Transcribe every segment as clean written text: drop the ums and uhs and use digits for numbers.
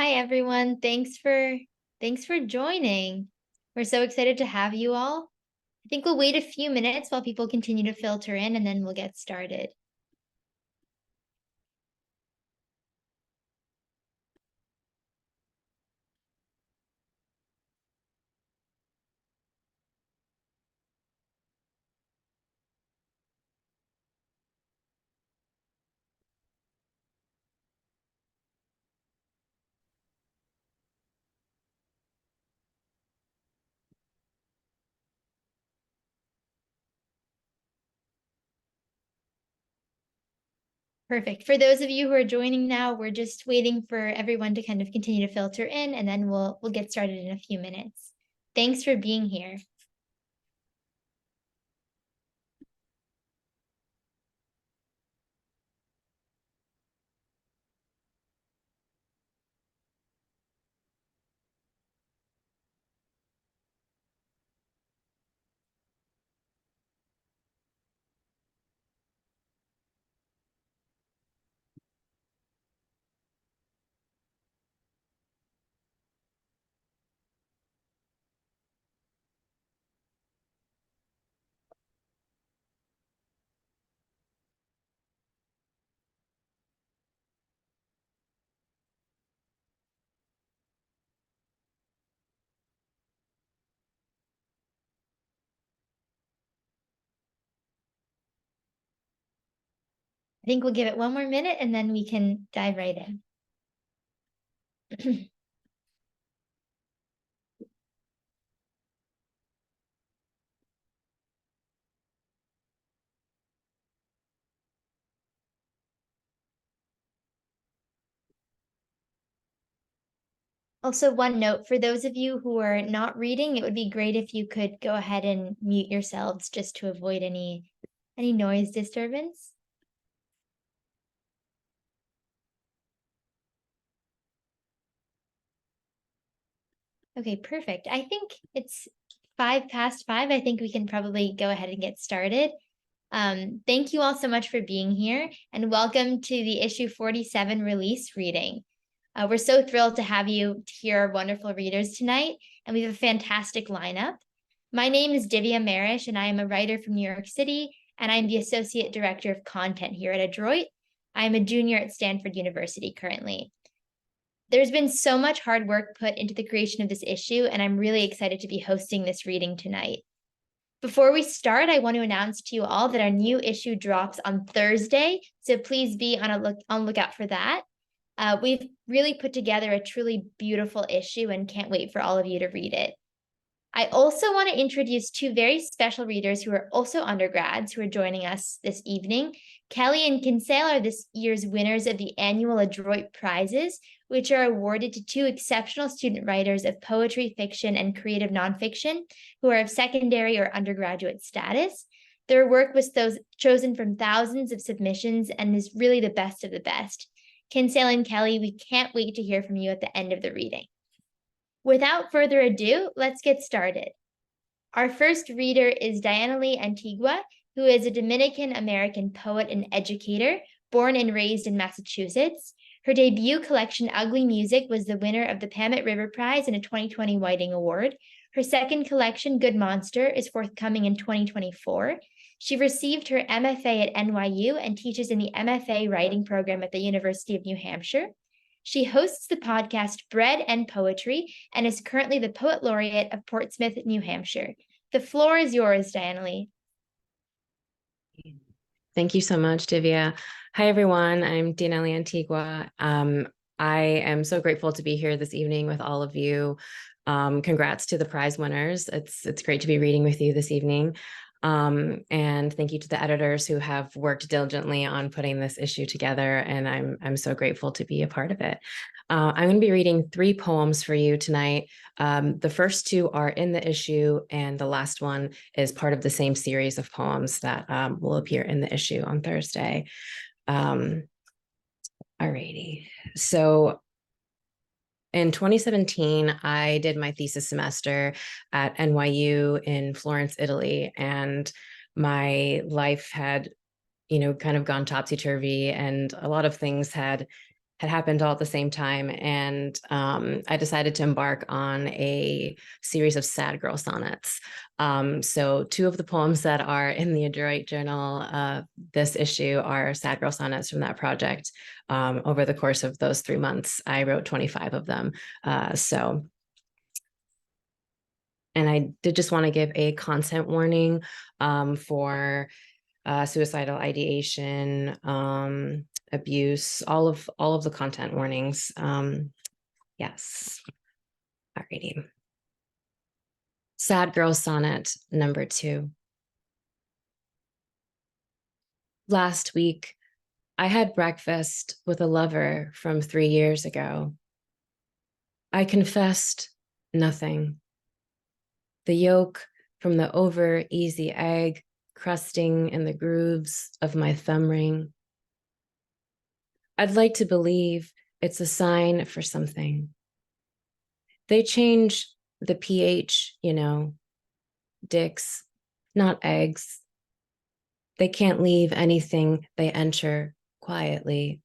Hi, everyone. Thanks for joining. We're so excited to have you all. I think we'll wait a few minutes while people continue to filter in, and then we'll get started. Perfect. For those of you who are joining now, we're just waiting for everyone to kind of continue to filter in, and then we'll get started in a few minutes. Thanks for being here. I think we'll give it one more minute, and then we can dive right in. Also, one note for those of you who are not reading, it would be great if you could go ahead and mute yourselves just to avoid any noise disturbance. Okay, perfect. I think it's 5 past 5. I think we can probably go ahead and get started. Thank you all so much for being here, and welcome to the issue 47 release reading. We're so thrilled to have you to hear our wonderful readers tonight, and we have a fantastic lineup. My name is Divya Mehrish, and I am a writer from New York City, and I'm the Associate Director of Content here at Adroit. I'm a junior at Stanford University currently. There's been so much hard work put into the creation of this issue, and I'm really excited to be hosting this reading tonight. Before we start, I want to announce to you all that our new issue drops on Thursday, so please be on lookout for that. We've really put together a truly beautiful issue and can't wait for all of you to read it. I also want to introduce two very special readers who are also undergrads who are joining us this evening. Kelly and Kinsale are this year's winners of the annual Adroit Prizes, which are awarded to two exceptional student writers of poetry, fiction, and creative nonfiction who are of secondary or undergraduate status. Their work was chosen from thousands of submissions and is really the best of the best. Kinsale and Kelly, we can't wait to hear from you at the end of the reading. Without further ado, let's get started. Our first reader is Diannely Antigua, who is a Dominican American poet and educator, born and raised in Massachusetts. Her debut collection, Ugly Music, was the winner of the Pamet River Prize and a 2020 Whiting Award. Her second collection, Good Monster, is forthcoming in 2024. She received her MFA at NYU and teaches in the MFA Writing Program at the University of New Hampshire. She hosts the podcast Bread and Poetry and is currently the Poet Laureate of Portsmouth, New Hampshire. The floor is yours, Diannely. Thank you so much, Divya. Hi, everyone. I'm Diannely Antigua. I am so grateful to be here this evening with all of you. Congrats to the prize winners. It's great to be reading with you this evening. And thank you to the editors who have worked diligently on putting this issue together, and I'm so grateful to be a part of it. I'm going to be reading 3 poems for you tonight. The first 2 are in the issue, and the last one is part of the same series of poems that will appear in the issue on Thursday. Alrighty. So in 2017, I did my thesis semester at NYU in Florence, Italy, and my life had, kind of gone topsy-turvy, and a lot of things had had happened all at the same time. And I decided to embark on a series of sad girl sonnets. So 2 of the poems that are in the Adroit Journal this issue are sad girl sonnets from that project. Over the course of those 3 months, I wrote 25 of them. And I did just want to give a content warning for suicidal ideation, abuse, all of the content warnings. Yes. Alrighty. Sad Girl Sonnet number 2. Last week, I had breakfast with a lover from 3 years ago. I confessed nothing. The yolk from the over easy egg crusting in the grooves of my thumb ring. I'd like to believe it's a sign for something. They change the pH, dicks, not eggs. They can't leave anything they enter quietly.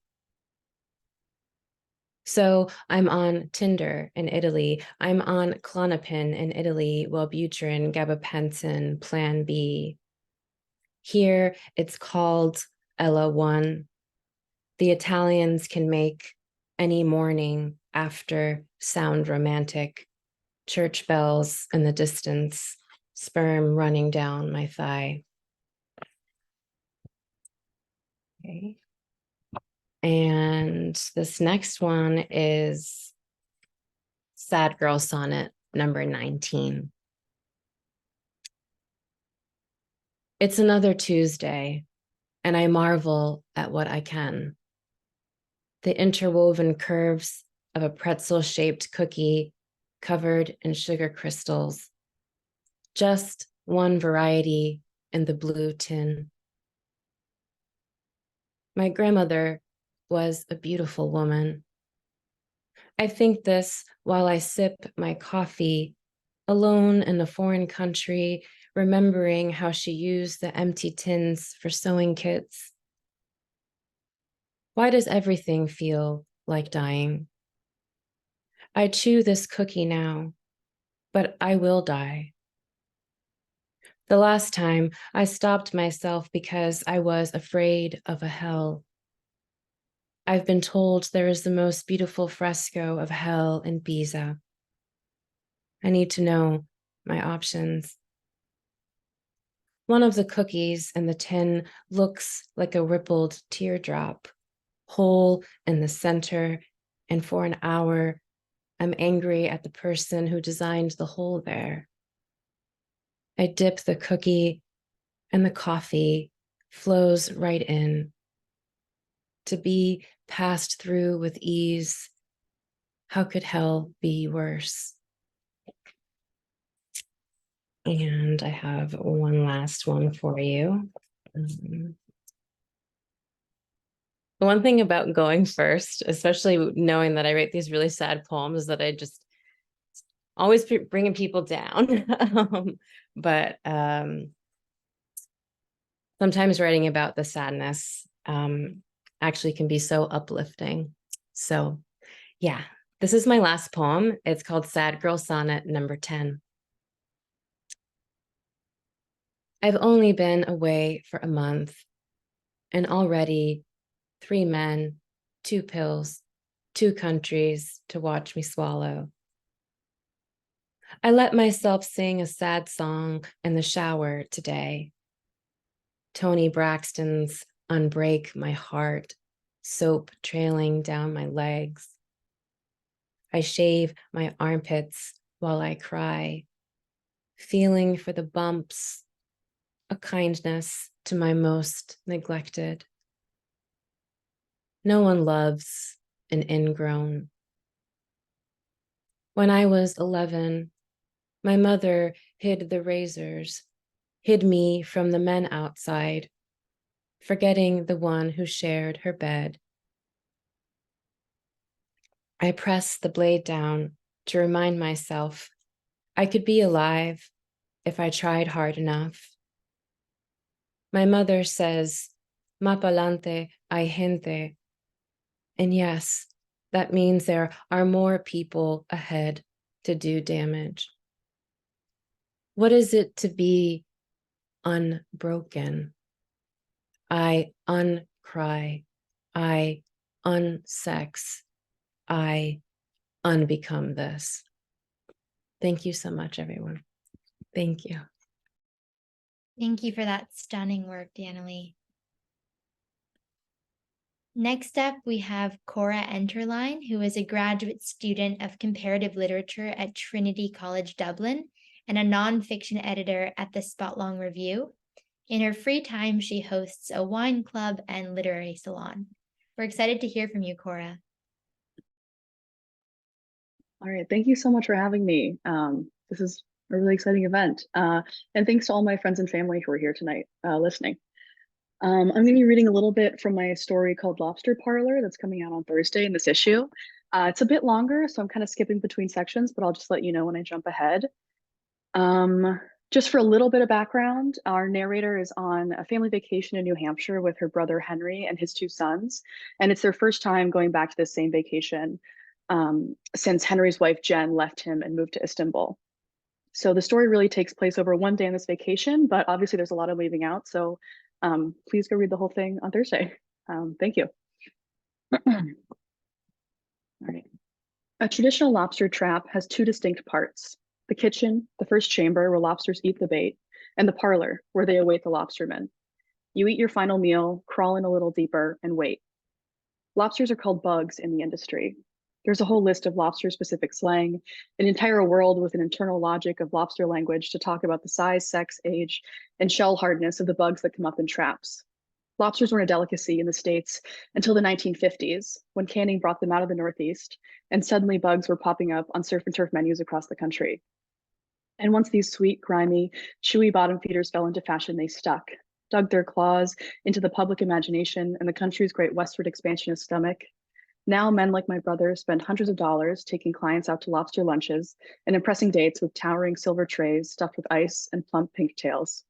So I'm on Tinder in Italy. I'm on Klonopin in Italy, Wellbutrin, gabapentin, Plan B. Here it's called Ella 1. The Italians can make any morning after sound romantic. Church bells in the distance, sperm running down my thigh. Okay. And this next one is Sad Girl Sonnet number 19. It's another Tuesday, and I marvel at what I can. The interwoven curves of a pretzel-shaped cookie covered in sugar crystals. Just one variety in the blue tin. My grandmother was a beautiful woman. I think this while I sip my coffee, alone in a foreign country, remembering how she used the empty tins for sewing kits. Why does everything feel like dying? I chew this cookie now, but I will die. The last time I stopped myself because I was afraid of a hell. I've been told there is the most beautiful fresco of hell in Pisa. I need to know my options. One of the cookies in the tin looks like a rippled teardrop, hole in the center, and for an hour, I'm angry at the person who designed the hole there. I dip the cookie, and the coffee flows right in. To be passed through with ease, how could hell be worse? And I have one last one for you. The one thing about going first, especially knowing that I write these really sad poems, is that I just always bringing people down. But sometimes writing about the sadness actually can be so uplifting. So yeah, this is my last poem. It's called Sad Girl Sonnet number 10. I've only been away for a month, and already 3 men, 2 pills, 2 countries to watch me swallow. I let myself sing a sad song in the shower today. Toni Braxton's Unbreak My Heart, soap trailing down my legs. I shave my armpits while I cry, feeling for the bumps, a kindness to my most neglected. No one loves an ingrown. When I was 11, my mother hid the razors, hid me from the men outside, forgetting the one who shared her bed. I pressed the blade down to remind myself I could be alive if I tried hard enough. My mother says, "Ma pa'lante hay gente," And yes, that means there are more people ahead to do damage. What is it to be unbroken? I uncry, I unsex, I unbecome this. Thank you so much, everyone. Thank you. Thank you for that stunning work, Diannely. Next up, we have Cora Enterline, who is a graduate student of comparative literature at Trinity College Dublin and a nonfiction editor at the Spotlong Review. In her free time, she hosts a wine club and literary salon. We're excited to hear from you, Cora. All right, thank you so much for having me. This is a really exciting event. And thanks to all my friends and family who are here tonight listening. I'm going to be reading a little bit from my story called Lobster Parlor that's coming out on Thursday in this issue. It's a bit longer, so I'm kind of skipping between sections, but I'll just let you know when I jump ahead. Just for a little bit of background, our narrator is on a family vacation in New Hampshire with her brother Henry and his two sons, and it's their first time going back to this same vacation since Henry's wife Jen left him and moved to Istanbul. So the story really takes place over one day on this vacation, but obviously there's a lot of leaving out. So please go read the whole thing on Thursday. Thank you. All right. A traditional lobster trap has two distinct parts: the kitchen, the first chamber where lobsters eat the bait, and the parlor where they await the lobstermen. You eat your final meal, crawl in a little deeper, and wait. Lobsters are called bugs in the industry. There's a whole list of lobster-specific slang, an entire world with an internal logic of lobster language to talk about the size, sex, age, and shell hardness of the bugs that come up in traps. Lobsters weren't a delicacy in the States until the 1950s, when canning brought them out of the Northeast, and suddenly bugs were popping up on surf and turf menus across the country. And once these sweet, grimy, chewy bottom feeders fell into fashion, they stuck, dug their claws into the public imagination and the country's great westward expansionist stomach. Now, men like my brother spend hundreds of dollars taking clients out to lobster lunches and impressing dates with towering silver trays stuffed with ice and plump pink tails.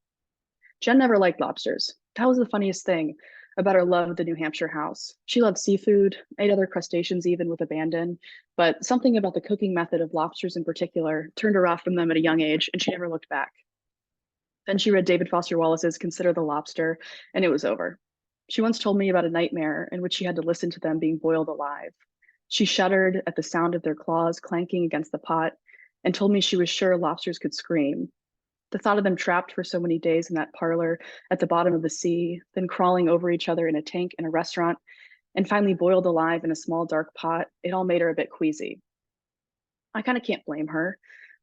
Jen never liked lobsters. That was the funniest thing about her love of the New Hampshire house. She loved seafood, ate other crustaceans even with abandon, but something about the cooking method of lobsters in particular turned her off from them at a young age, and she never looked back. Then she read David Foster Wallace's Consider the Lobster, and it was over. She once told me about a nightmare in which she had to listen to them being boiled alive. She shuddered at the sound of their claws clanking against the pot and told me she was sure lobsters could scream. The thought of them trapped for so many days in that parlor at the bottom of the sea, then crawling over each other in a tank in a restaurant, and finally boiled alive in a small dark pot, it all made her a bit queasy. I kind of can't blame her.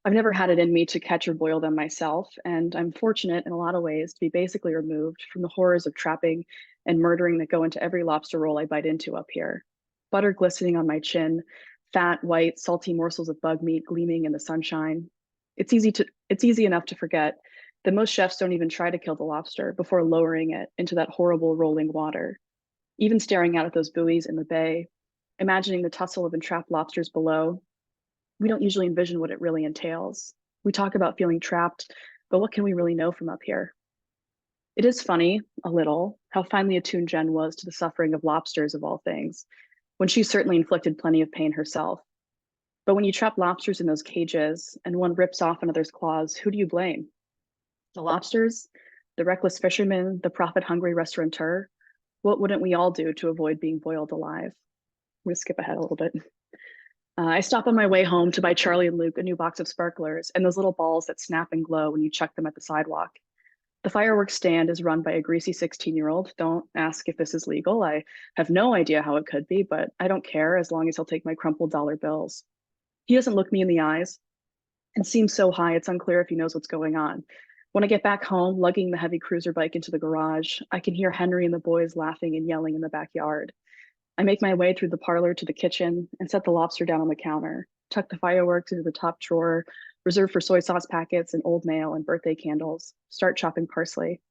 I've never had it in me to catch or boil them myself, and I'm fortunate in a lot of ways to be basically removed from the horrors of trapping and murdering that go into every lobster roll I bite into up here. Butter glistening on my chin, fat, white, salty morsels of bug meat gleaming in the sunshine. It's easy enough to forget that most chefs don't even try to kill the lobster before lowering it into that horrible rolling water. Even staring out at those buoys in the bay, imagining the tussle of entrapped lobsters below, we don't usually envision what it really entails. We talk about feeling trapped, but what can we really know from up here? It is funny, a little, how finely attuned Jen was to the suffering of lobsters of all things, when she certainly inflicted plenty of pain herself. But when you trap lobsters in those cages and one rips off another's claws, who do you blame? The lobsters? The reckless fisherman? The profit-hungry restaurateur? What wouldn't we all do to avoid being boiled alive? I'm going to skip ahead a little bit. I stop on my way home to buy Charlie and Luke a new box of sparklers and those little balls that snap and glow when you chuck them at the sidewalk. The fireworks stand is run by a greasy 16-year-old. Don't ask if this is legal. I have no idea how it could be, but I don't care as long as he'll take my crumpled dollar bills. He doesn't look me in the eyes and seems so high it's unclear if he knows what's going on. When I get back home, lugging the heavy cruiser bike into the garage, I can hear Henry and the boys laughing and yelling in the backyard. I make my way through the parlor to the kitchen and set the lobster down on the counter, tuck the fireworks into the top drawer, reserved for soy sauce packets and old mail and birthday candles, start chopping parsley.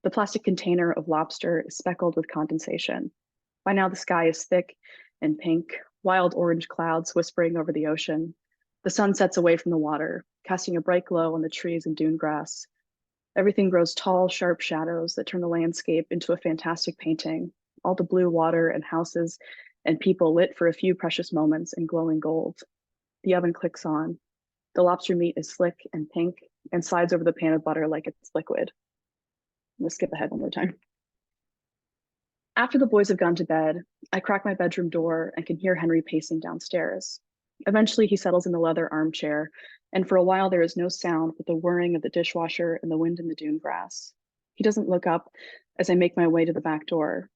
The plastic container of lobster is speckled with condensation. By now the sky is thick and pink, wild orange clouds whispering over the ocean. The sun sets away from the water, casting a bright glow on the trees and dune grass. Everything grows tall, sharp shadows that turn the landscape into a fantastic painting. All the blue water and houses and people lit for a few precious moments in glowing gold. The oven clicks on. The lobster meat is slick and pink and slides over the pan of butter like it's liquid. I'm gonna skip ahead one more time. After the boys have gone to bed, I crack my bedroom door and can hear Henry pacing downstairs. Eventually, he settles in the leather armchair, and for a while there is no sound but the whirring of the dishwasher and the wind in the dune grass. He doesn't look up as I make my way to the back door.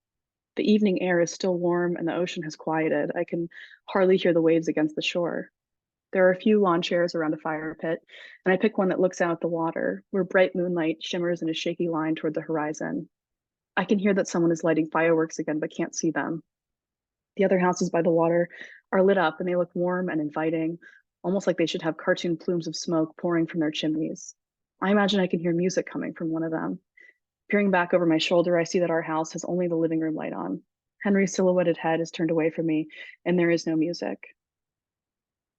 The evening air is still warm and the ocean has quieted. I can hardly hear the waves against the shore. There are a few lawn chairs around a fire pit, and I pick one that looks out at the water, where bright moonlight shimmers in a shaky line toward the horizon. I can hear that someone is lighting fireworks again, but can't see them. The other houses by the water are lit up and they look warm and inviting, almost like they should have cartoon plumes of smoke pouring from their chimneys. I imagine I can hear music coming from one of them. Peering back over my shoulder, I see that our house has only the living room light on. Henry's silhouetted head is turned away from me, and there is no music.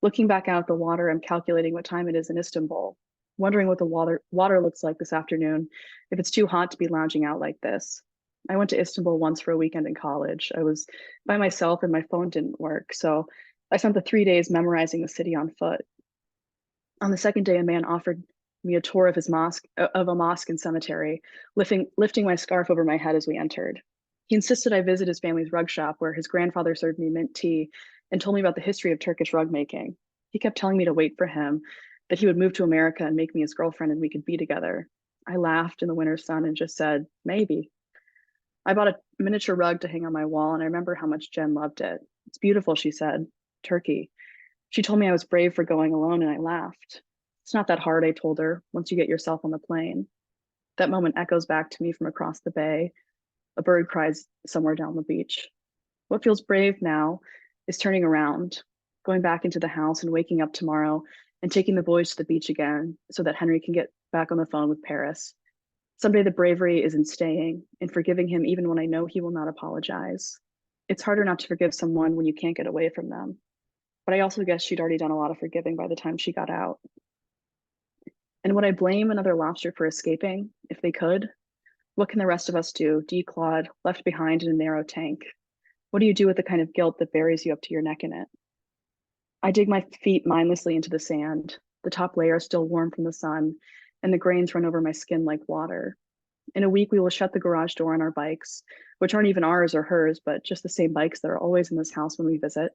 Looking back out at the water, I'm calculating what time it is in Istanbul, wondering what the water looks like this afternoon, if it's too hot to be lounging out like this. I went to Istanbul once for a weekend in college. I was by myself and my phone didn't work, so I spent the 3 days memorizing the city on foot. On the second day, a man offered me a tour of a mosque and cemetery, lifting my scarf over my head as we entered. He insisted I visit his family's rug shop where his grandfather served me mint tea and told me about the history of Turkish rug making. He kept telling me to wait for him, that he would move to America and make me his girlfriend and we could be together. I laughed in the winter sun and just said, maybe. I bought a miniature rug to hang on my wall, and I remember how much Jen loved it. It's beautiful, she said. Turkey. She told me I was brave for going alone, and I laughed. It's not that hard, I told her, once you get yourself on the plane. That moment echoes back to me from across the bay. A bird cries somewhere down the beach. What feels brave now is turning around, going back into the house and waking up tomorrow and taking the boys to the beach again so that Henry can get back on the phone with Paris. Someday the bravery is in staying and forgiving him even when I know he will not apologize. It's harder not to forgive someone when you can't get away from them. But I also guess she'd already done a lot of forgiving by the time she got out. And would I blame another lobster for escaping, if they could? What can the rest of us do, declawed, left behind in a narrow tank? What do you do with the kind of guilt that buries you up to your neck in it? I dig my feet mindlessly into the sand, the top layer still warm from the sun, and the grains run over my skin like water. In a week, we will shut the garage door on our bikes, which aren't even ours or hers, but just the same bikes that are always in this house when we visit,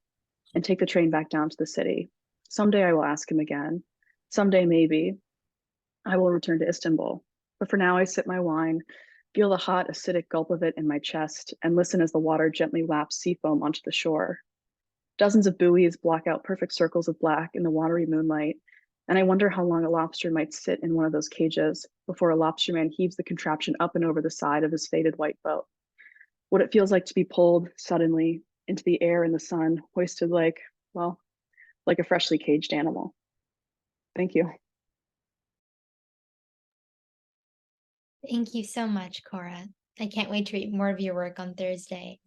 and take the train back down to the city. Someday I will ask him again. Someday, maybe, I will return to Istanbul. But for now, I sip my wine, feel the hot, acidic gulp of it in my chest, and listen as the water gently laps sea foam onto the shore. Dozens of buoys block out perfect circles of black in the watery moonlight, and I wonder how long a lobster might sit in one of those cages before a lobsterman heaves the contraption up and over the side of his faded white boat. What it feels like to be pulled suddenly into the air in the sun, hoisted like a freshly caged animal. Thank you. Thank you so much, Cora. I can't wait to read more of your work on Thursday.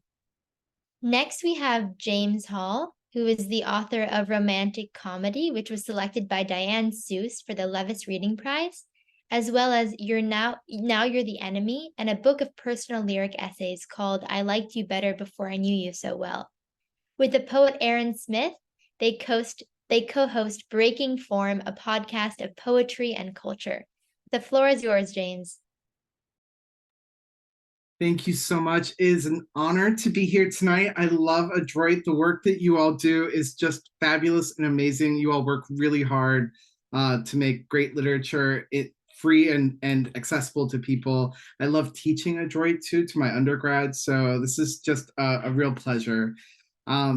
Next, we have James Hall, who is the author of Romantic Comedy, which was selected by Diane Seuss for the Levis Reading Prize, as well as Now You're the Enemy, and a book of personal lyric essays called I Liked You Better Before I Knew You So Well. With the poet Aaron Smith, they co-host Breaking Form, a podcast of poetry and culture. The floor is yours, James. Thank you so much. It is an honor to be here tonight. I love Adroit. The work that you all do is just fabulous and amazing. You all work really hard to make great literature free and accessible to people. I love teaching Adroit too to my undergrads, so this is just a real pleasure. I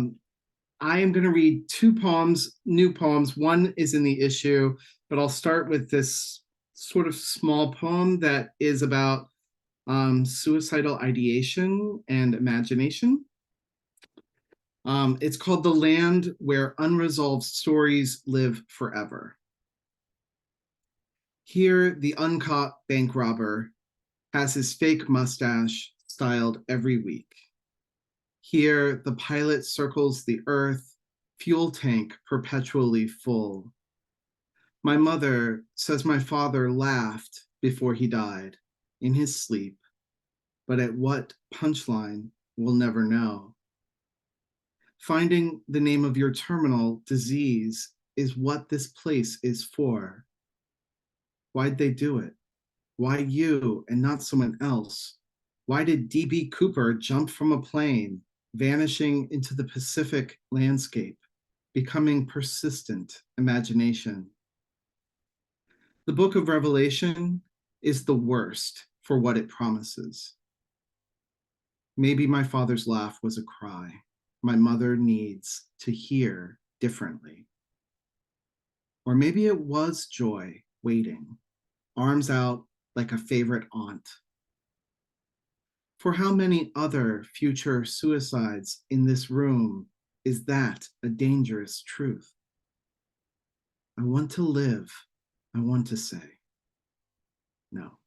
am going to read two poems, new poems. One is in the issue, but I'll start with this sort of small poem that is about suicidal ideation and imagination. It's called The Land Where Unresolved Stories Live Forever. Here, the uncaught bank robber has his fake mustache styled every week. Here, the pilot circles the earth, fuel tank perpetually full. My mother says my father laughed before he died in his sleep, but at what punchline we'll never know. Finding the name of your terminal disease is what this place is for. Why'd they do it? Why you and not someone else? Why did D.B. Cooper jump from a plane, vanishing into the Pacific landscape, becoming persistent imagination? The book of Revelation is the worst for what it promises. Maybe my father's laugh was a cry. My mother needs to hear differently. Or maybe it was joy waiting, arms out like a favorite aunt. For how many other future suicides in this room is that a dangerous truth? I want to live. I want to say. No.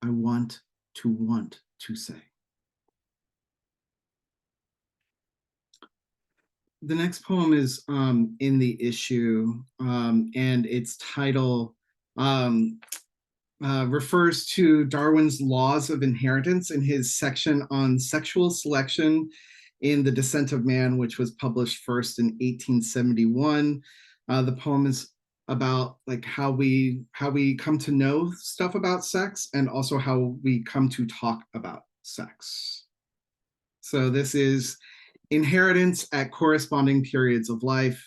I want to say. The next poem is in the issue, and its title refers to Darwin's laws of inheritance in his section on sexual selection in The Descent of Man, which was published first in 1871. The poem is about like how we come to know stuff about sex and also how we come to talk about sex. So this is inheritance at corresponding periods of life,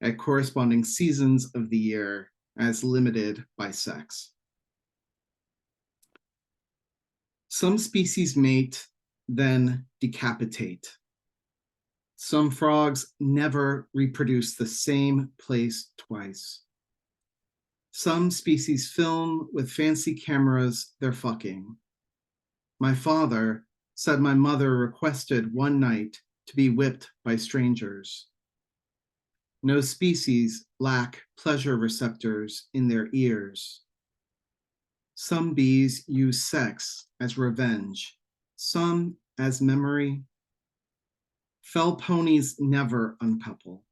at corresponding seasons of the year, as limited by sex. Some species mate, then decapitate. Some frogs never reproduce the same place twice. Some species film with fancy cameras their fucking. My father said my mother requested one night to be whipped by strangers. No species lack pleasure receptors in their ears. Some bees use sex as revenge, some as memory. Fell ponies never uncouple.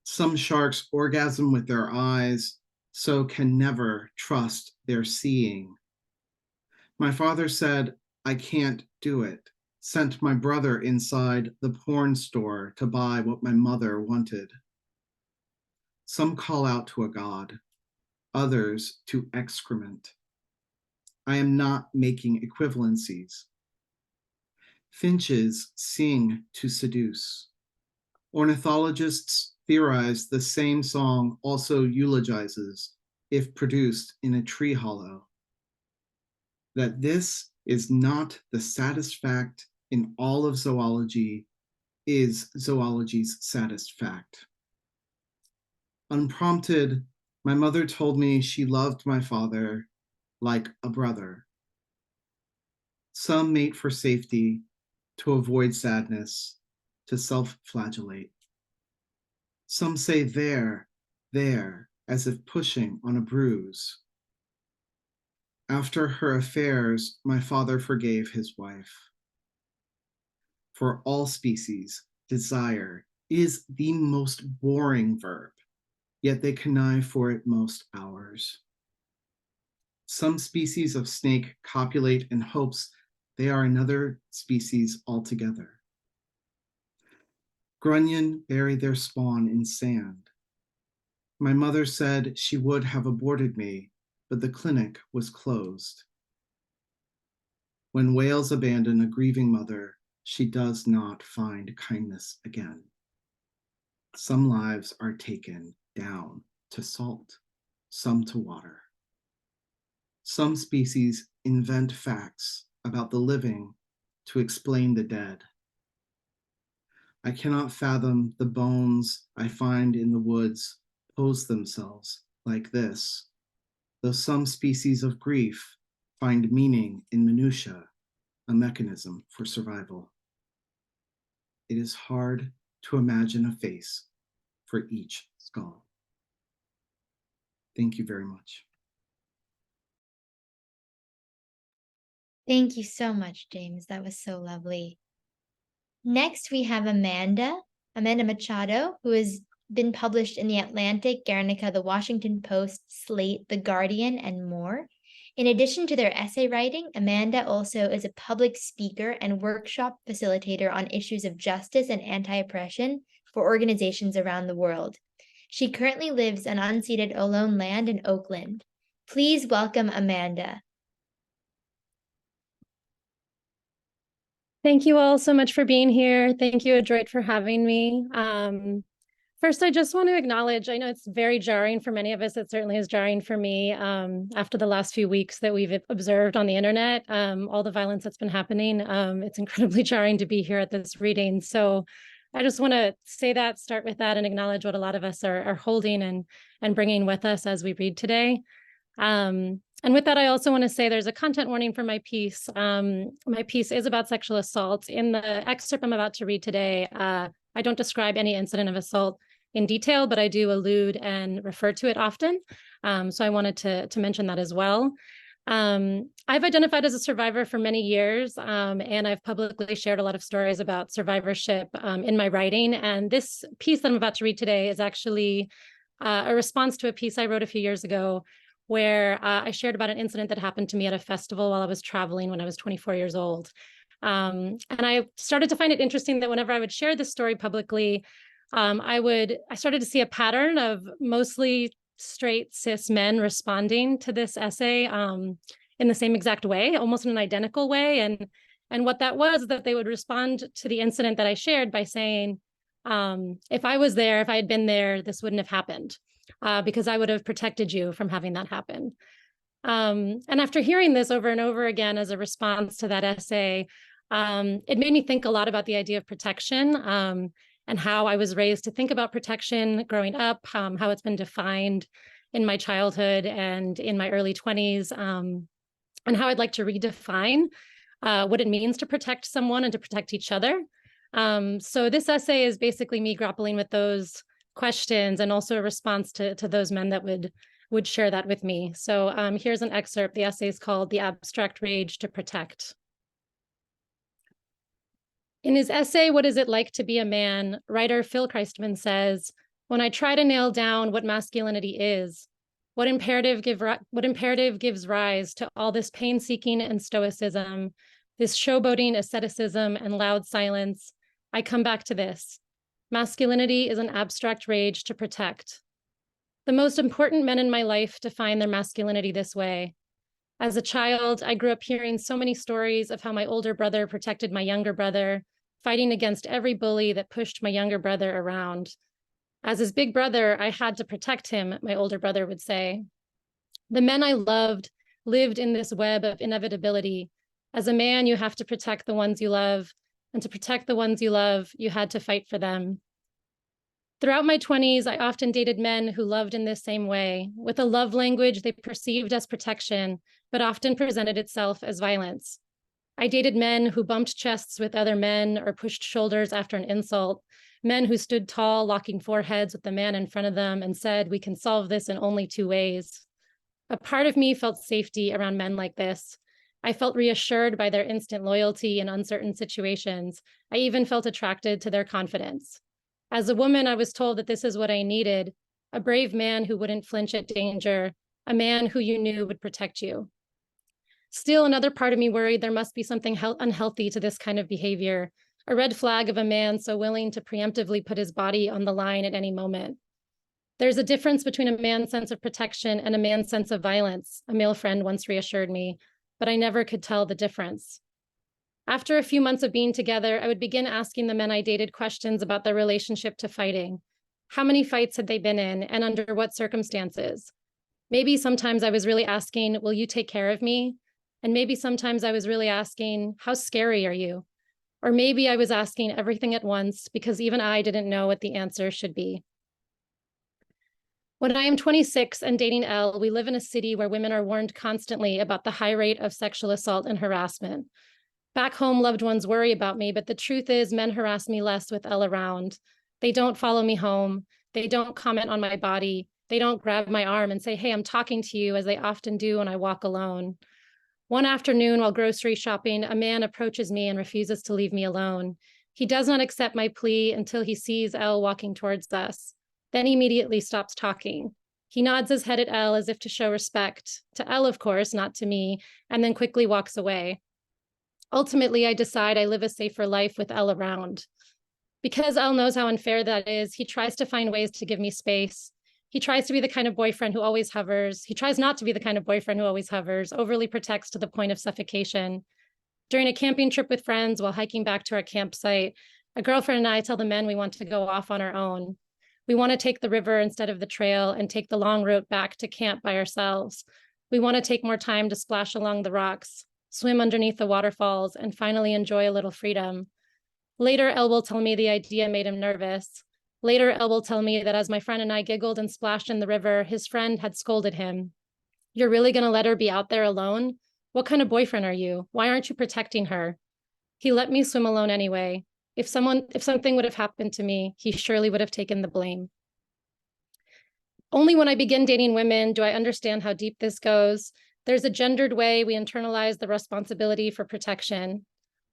Some sharks orgasm with their eyes, so can never trust their seeing. My father said, I can't do it. Sent my brother inside the porn store to buy what my mother wanted. Some call out to a god, others to excrement. I am not making equivalencies. Finches sing to seduce. Ornithologists theorize the same song also eulogizes if produced in a tree hollow. That this is not the saddest fact in all of zoology is zoology's saddest fact. Unprompted, my mother told me she loved my father like a brother. Some mate for safety, to avoid sadness, to self-flagellate. Some say there, as if pushing on a bruise. After her affairs, my father forgave his wife. For all species, desire is the most boring verb, yet they connive for it most hours. Some species of snake copulate in hopes they are another species altogether. Grunion bury their spawn in sand. My mother said she would have aborted me, but the clinic was closed. When whales abandon a grieving mother, she does not find kindness again. Some lives are taken down to salt, some to water. Some species invent facts about the living to explain the dead. I cannot fathom the bones I find in the woods pose themselves like this, though some species of grief find meaning in minutia, a mechanism for survival. It is hard to imagine a face for each skull. Thank you very much. Thank you so much, James. That was so lovely. Next, we have Amanda Machado, who has been published in The Atlantic, Guernica, The Washington Post, Slate, The Guardian, and more. In addition to their essay writing, Amanda also is a public speaker and workshop facilitator on issues of justice and anti-oppression for organizations around the world. She currently lives on unceded Ohlone land in Oakland. Please welcome Amanda. Thank you all so much for being here. Thank you, Adroit, for having me. First, I just want to acknowledge, I know it's very jarring for many of us. It certainly is jarring for me after the last few weeks that we've observed on the internet, all the violence that's been happening. It's incredibly jarring to be here at this reading. So I just want to say that, start with that, and acknowledge what a lot of us are holding and bringing with us as we read today. And with that, I also want to say there's a content warning for my piece. My piece is about sexual assault. In the excerpt I'm about to read today, I don't describe any incident of assault in detail, but I do allude and refer to it often. So I wanted to mention that as well. I've identified as a survivor for many years, and I've publicly shared a lot of stories about survivorship in my writing. And this piece that I'm about to read today is actually a response to a piece I wrote a few years ago where I shared about an incident that happened to me at a festival while I was traveling when I was 24 years old. And I started to find it interesting that whenever I would share this story publicly, I started to see a pattern of mostly straight cis men responding to this essay in the same exact way, almost in an identical way. And what that was that they would respond to the incident that I shared by saying, if I was there, if I had been there, this wouldn't have happened. Because I would have protected you from having that happen. And after hearing this over and over again as a response to that essay, it made me think a lot about the idea of protection and how I was raised to think about protection growing up, how it's been defined in my childhood and in my early 20s, and how I'd like to redefine what it means to protect someone and to protect each other. So this essay is basically me grappling with those questions and also a response to those men that would share that with me. So here's an excerpt. The essay is called The Abstract Rage to Protect. In his essay, What Is It Like to Be a Man?, writer Phil Christman says, when I try to nail down what masculinity is, what imperative gives rise to all this pain-seeking and stoicism, this showboating asceticism and loud silence, I come back to this. Masculinity is an abstract rage to protect. The most important men in my life define their masculinity this way. As a child, I grew up hearing so many stories of how my older brother protected my younger brother, fighting against every bully that pushed my younger brother around. As his big brother, I had to protect him, my older brother would say. The men I loved lived in this web of inevitability. As a man, you have to protect the ones you love, and to protect the ones you love, you had to fight for them. Throughout my 20s, I often dated men who loved in this same way, with a love language they perceived as protection, but often presented itself as violence. I dated men who bumped chests with other men or pushed shoulders after an insult, men who stood tall, locking foreheads with the man in front of them and said, we can solve this in only 2 ways. A part of me felt safety around men like this. I felt reassured by their instant loyalty in uncertain situations. I even felt attracted to their confidence. As a woman, I was told that this is what I needed, a brave man who wouldn't flinch at danger, a man who you knew would protect you. Still, another part of me worried there must be something unhealthy to this kind of behavior, a red flag of a man so willing to preemptively put his body on the line at any moment. There's a difference between a man's sense of protection and a man's sense of violence, a male friend once reassured me, but I never could tell the difference. After a few months of being together, I would begin asking the men I dated questions about their relationship to fighting. How many fights had they been in, and under what circumstances? Maybe sometimes I was really asking, will you take care of me? And maybe sometimes I was really asking, how scary are you? Or maybe I was asking everything at once because even I didn't know what the answer should be. When I am 26 and dating Elle, we live in a city where women are warned constantly about the high rate of sexual assault and harassment. Back home, loved ones worry about me, but the truth is men harass me less with Elle around. They don't follow me home. They don't comment on my body. They don't grab my arm and say, hey, I'm talking to you, as they often do when I walk alone. One afternoon while grocery shopping, a man approaches me and refuses to leave me alone. He does not accept my plea until he sees Elle walking towards us. Then he immediately stops talking. He nods his head at Elle as if to show respect, to Elle, of course, not to me, and then quickly walks away. Ultimately, I decide I live a safer life with Elle around. Because Elle knows how unfair that is, he tries to find ways to give me space. He tries to be the kind of boyfriend who always hovers. He tries not to be the kind of boyfriend who always hovers, overly protects to the point of suffocation. During a camping trip with friends while hiking back to our campsite, a girlfriend and I tell the men we want to go off on our own. We want to take the river instead of the trail and take the long route back to camp by ourselves. We want to take more time to splash along the rocks, swim underneath the waterfalls, and finally enjoy a little freedom. Later, Elle will tell me the idea made him nervous. Later, Elle will tell me that as my friend and I giggled and splashed in the river, his friend had scolded him. "You're really going to let her be out there alone? What kind of boyfriend are you? Why aren't you protecting her?" He let me swim alone anyway. If something would have happened to me, he surely would have taken the blame. Only when I begin dating women do I understand how deep this goes. There's a gendered way we internalize the responsibility for protection.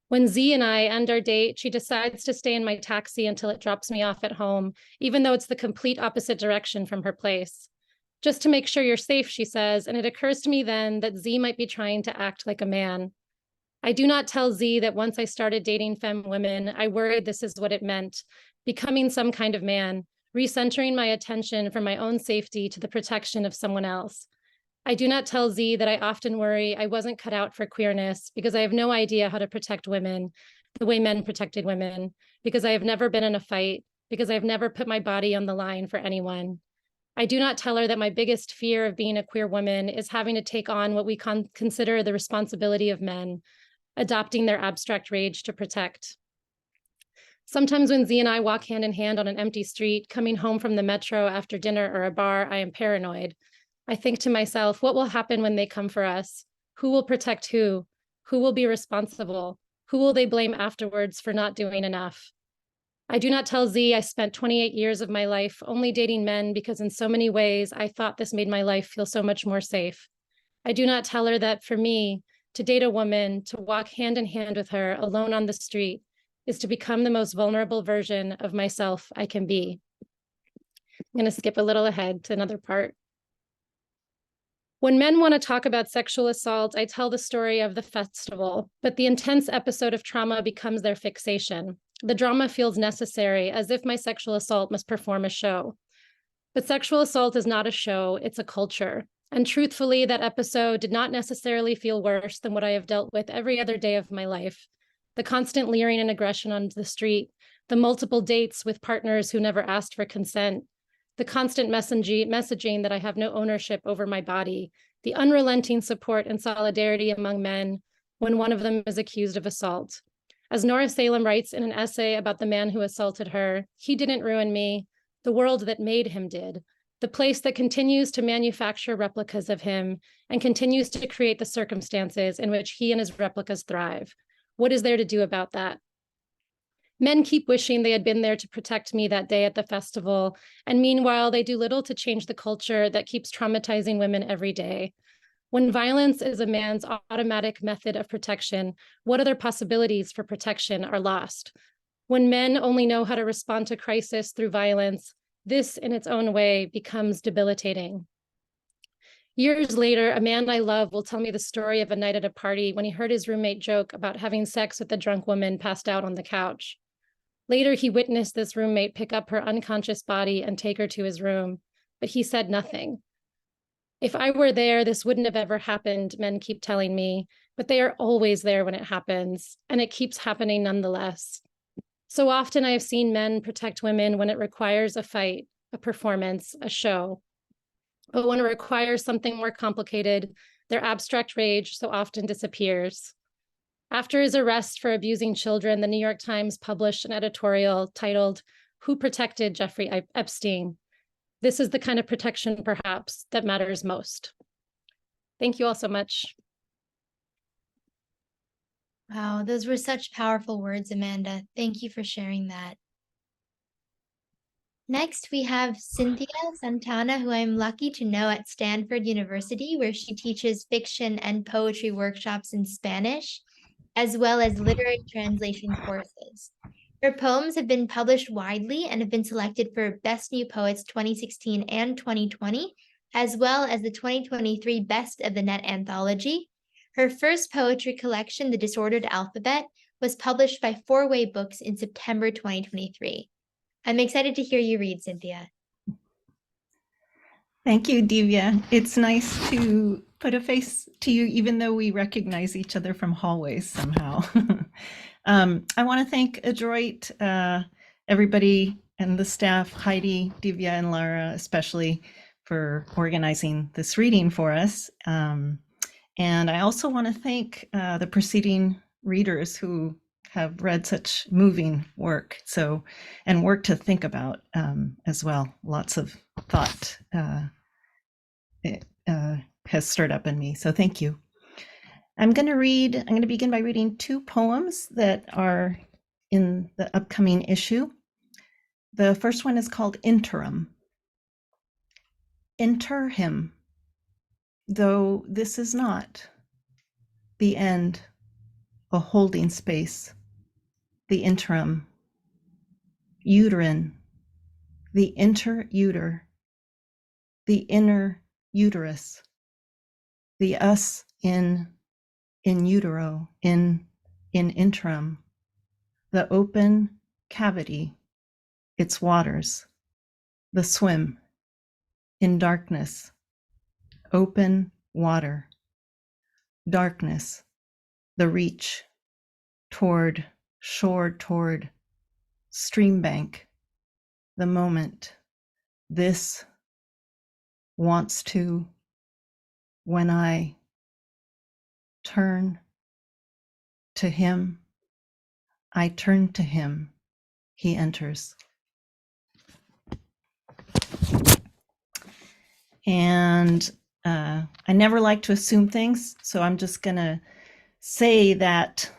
When Z and I end our date, she decides to stay in my taxi until it drops me off at home, even though it's the complete opposite direction from her place. "Just to make sure you're safe," she says, and it occurs to me then that Z might be trying to act like a man. I do not tell Z that once I started dating femme women, I worried this is what it meant, becoming some kind of man, recentering my attention from my own safety to the protection of someone else. I do not tell Z that I often worry I wasn't cut out for queerness because I have no idea how to protect women the way men protected women, because I have never been in a fight, because I have never put my body on the line for anyone. I do not tell her that my biggest fear of being a queer woman is having to take on what we consider the responsibility of men, adopting their abstract rage to protect. Sometimes when Z and I walk hand in hand on an empty street, coming home from the metro after dinner or a bar, I am paranoid. I think to myself, what will happen when they come for us? Who will protect who? Who will be responsible? Who will they blame afterwards for not doing enough? I do not tell Z I spent 28 years of my life only dating men because in so many ways I thought this made my life feel so much more safe. I do not tell her that for me, to date a woman, to walk hand in hand with her alone on the street, is to become the most vulnerable version of myself I can be. I'm going to skip a little ahead to another part. When men want to talk about sexual assault, I tell the story of the festival, but the intense episode of trauma becomes their fixation. The drama feels necessary, as if my sexual assault must perform a show. But sexual assault is not a show, it's a culture. And truthfully, that episode did not necessarily feel worse than what I have dealt with every other day of my life. The constant leering and aggression on the street, the multiple dates with partners who never asked for consent, the constant messaging that I have no ownership over my body, the unrelenting support and solidarity among men when one of them is accused of assault. As Nora Salem writes in an essay about the man who assaulted her, he didn't ruin me, the world that made him did. The place that continues to manufacture replicas of him and continues to create the circumstances in which he and his replicas thrive. What is there to do about that? Men keep wishing they had been there to protect me that day at the festival, and meanwhile, they do little to change the culture that keeps traumatizing women every day. When violence is a man's automatic method of protection, what other possibilities for protection are lost? When men only know how to respond to crisis through violence, this in its own way becomes debilitating. Years later, a man I love will tell me the story of a night at a party when he heard his roommate joke about having sex with a drunk woman passed out on the couch. Later, he witnessed this roommate pick up her unconscious body and take her to his room, but he said nothing. If I were there, this wouldn't have ever happened, men keep telling me, but they are always there when it happens, and it keeps happening nonetheless. So often I have seen men protect women when it requires a fight, a performance, a show. But when it requires something more complicated, their abstract rage so often disappears. After his arrest for abusing children, the New York Times published an editorial titled, "Who Protected Jeffrey Epstein?" This is the kind of protection, perhaps, that matters most. Thank you all so much. Wow, those were such powerful words, Amanda. Thank you for sharing that. Next, we have Cintia Santana, who I'm lucky to know at Stanford University, where she teaches fiction and poetry workshops in Spanish, as well as literary translation courses. Her poems have been published widely and have been selected for Best New Poets 2016 and 2020 as well as the 2023 Best of the Net anthology. Her first poetry collection, The Disordered Alphabet, was published by Four-Way Books in September 2023. I'm excited to hear you read, Cynthia. Thank you, Divya. It's nice to put a face to you, even though we recognize each other from hallways somehow. I want to thank Adroit, everybody and the staff, Heidi, Divya, and Lara, especially for organizing this reading for us. And I also want to thank the preceding readers who have read such moving work, and work to think about as well. Lots of thought has stirred up in me, so thank you. I'm going to begin by reading two poems that are in the upcoming issue. The first one is called Interim. Enter him, though this is not the end, a holding space, the interim, uterine, the interuter, the inner uterus, the us in utero, in interim, the open cavity, its waters, the swim, in darkness, open water, darkness, the reach, toward, shore toward, stream bank, the moment, this wants to, when I turn to him, I turn to him, he enters. And I never like to assume things, so I'm just gonna say that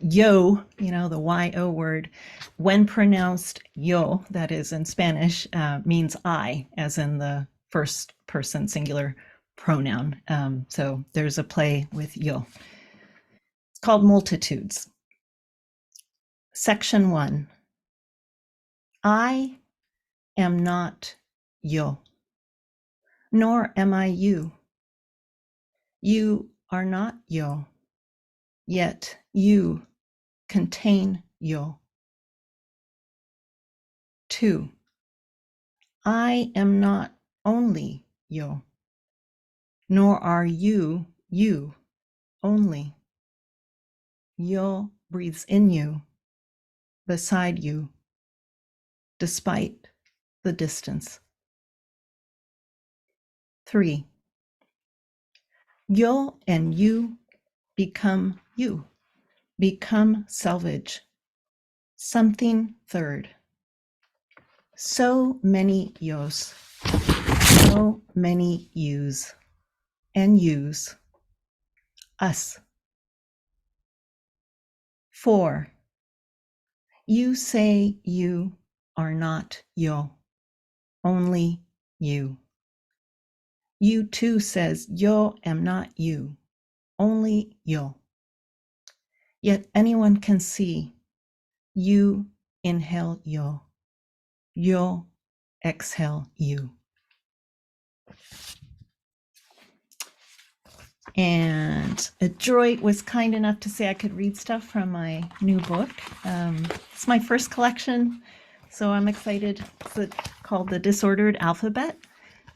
yo, the Y-O word, when pronounced yo, that is in Spanish, means I, as in the first person singular pronoun. So there's a play with yo. It's called Multitudes. Section 1. I am not yo, nor am I you. You are not yo, yet you contain yo. 2. I am not only yo, nor are you you only. Yo breathes in you, beside you, despite the distance. 3. Yo and you, become salvage, something third. So many yos, so many yous, and yous, us. 4. You say you are not yo, only you. You too says yo am not you, only yo. Yet anyone can see you inhale yo, yo exhale you. And Adroit was kind enough to say I could read stuff from my new book. It's my first collection, so I'm excited. It's called The Disordered Alphabet.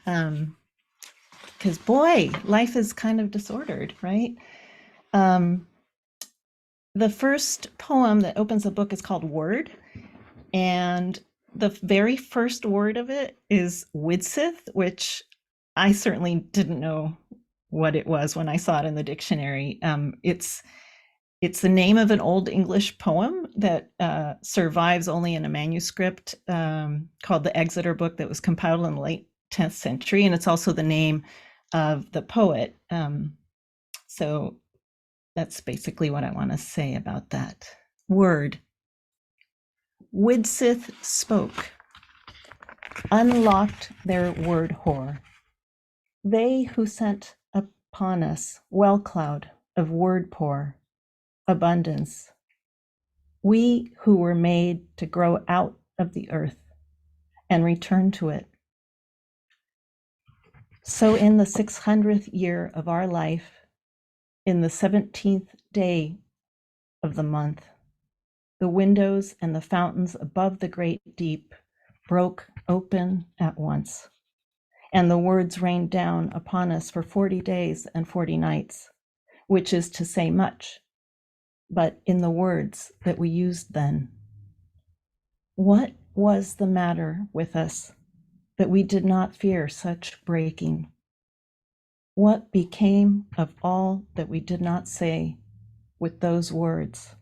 Because boy, life is kind of disordered, right? The first poem that opens the book is called Word, and the very first word of it is Widsith, which I certainly didn't know what it was when I saw it in the dictionary. It's the name of an Old English poem that survives only in a manuscript called the Exeter Book that was compiled in the late 10th century, and it's also the name of the poet. So that's basically what I want to say about that. Word. Widsith spoke, unlocked their word whore. They who sent upon us well cloud of word pour, abundance. We who were made to grow out of the earth and return to it. So in the 600th year of our life, in the 17th day of the month, the windows and the fountains above the great deep broke open at once, and the words rained down upon us for 40 days and 40 nights, which is to say much, but in the words that we used then. What was the matter with us that we did not fear such breaking? What became of all that we did not say with those words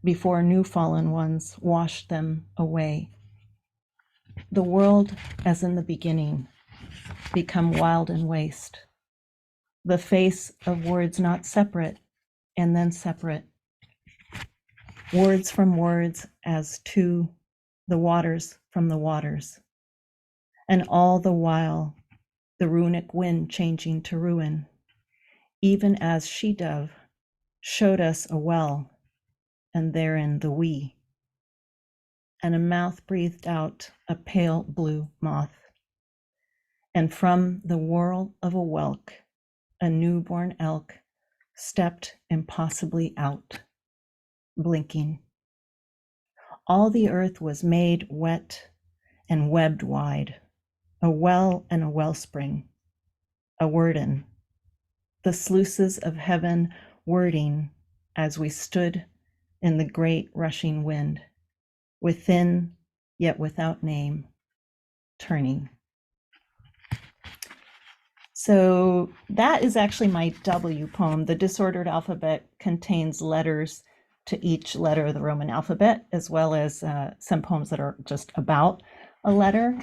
before new fallen ones washed them away? The world, as in the beginning, become wild and waste. The face of words not separate and then separate. Words from words as to the waters from the waters. And all the while, the runic wind changing to ruin, even as she-dove showed us a well, and therein the we. And a mouth breathed out a pale blue moth. And from the whirl of a whelk, a newborn elk stepped impossibly out, blinking. All the earth was made wet and webbed wide, a well and a wellspring, a worden, the sluices of heaven wording as we stood in the great rushing wind, within yet without name, turning. So that is actually my W poem. The disordered alphabet contains letters to each letter of the Roman alphabet, as well as some poems that are just about a letter.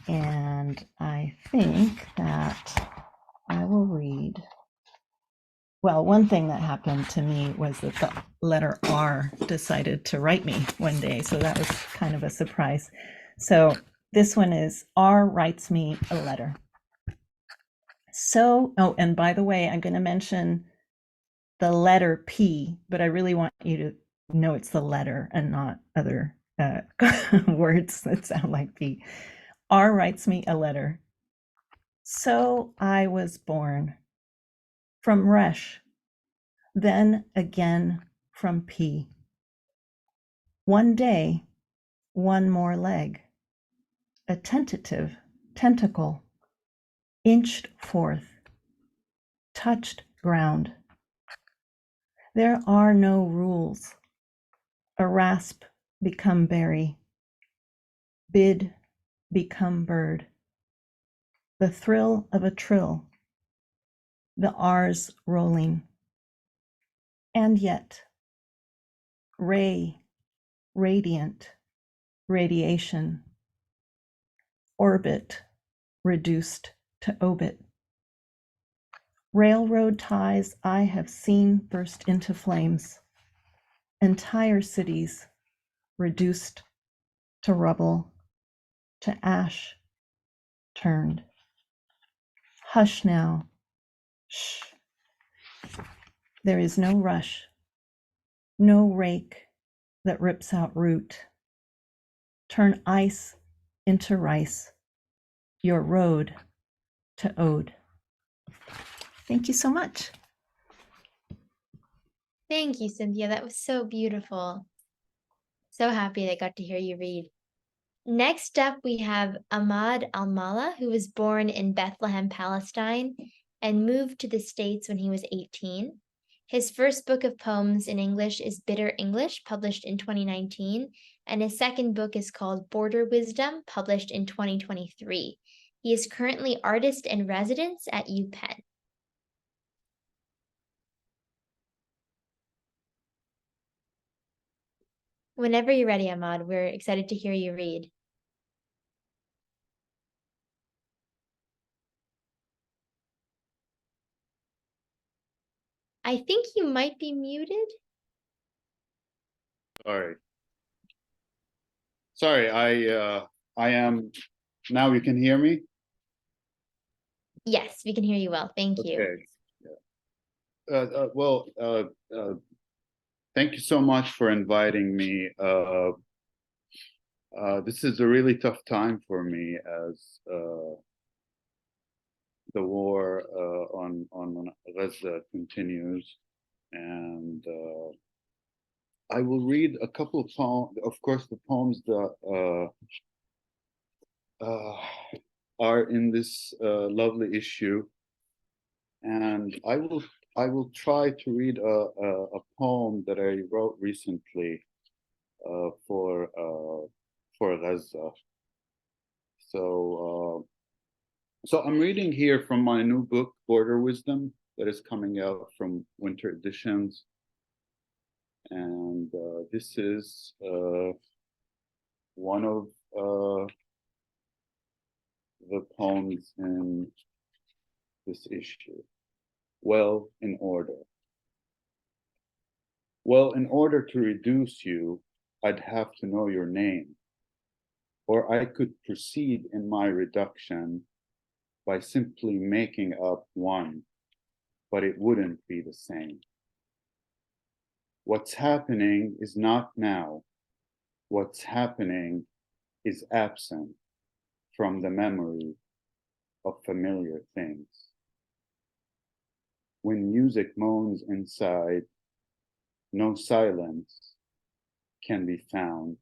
And I think that I will read. Well, one thing that happened to me was that the letter R decided to write me one day. So that was kind of a surprise. So this one is R writes me a letter. So, oh, and by the way, I'm going to mention the letter P, but I really want you to know it's the letter and not other words that sound like P. R writes me a letter. So I was born from Resh, then again from P. One day, one more leg, a tentative tentacle, inched forth, touched ground. There are no rules. A rasp become berry, bid become bird. The thrill of a trill, the R's rolling. And yet, ray, radiant, radiation, orbit, reduced to obit. Railroad ties I have seen burst into flames, entire cities reduced to rubble, to ash, turned. Hush now, shh. There is no rush, no rake that rips out root. Turn ice into rice, your road to ode. Thank you so much. Thank you, Cynthia. That was so beautiful. So happy I got to hear you read. Next up, we have Ahmad Almallah, who was born in Bethlehem, Palestine, and moved to the States when he was 18. His first book of poems in English is Bitter English, published in 2019, and his second book is called Border Wisdom, published in 2023. He is currently artist in residence at UPenn. Whenever you're ready, Ahmad, we're excited to hear you read. I think you might be muted. Sorry, I am, now you can hear me? Yes, we can hear you well. Thank you. Okay. Well, thank you so much for inviting me. This is a really tough time for me as the war on Gaza continues, and I will read a couple of poems. Of course, the poems that are in this lovely issue, and I will try to read a poem that I wrote recently for Gaza. So I'm reading here from my new book, Border Wisdom, that is coming out from Winter Editions. And this is one of the poems in this issue. Well, in order. Well, in order to reduce you, I'd have to know your name, or I could proceed in my reduction by simply making up one, but it wouldn't be the same. What's happening is not now. What's happening is absent from the memory of familiar things. When music moans inside, no silence can be found.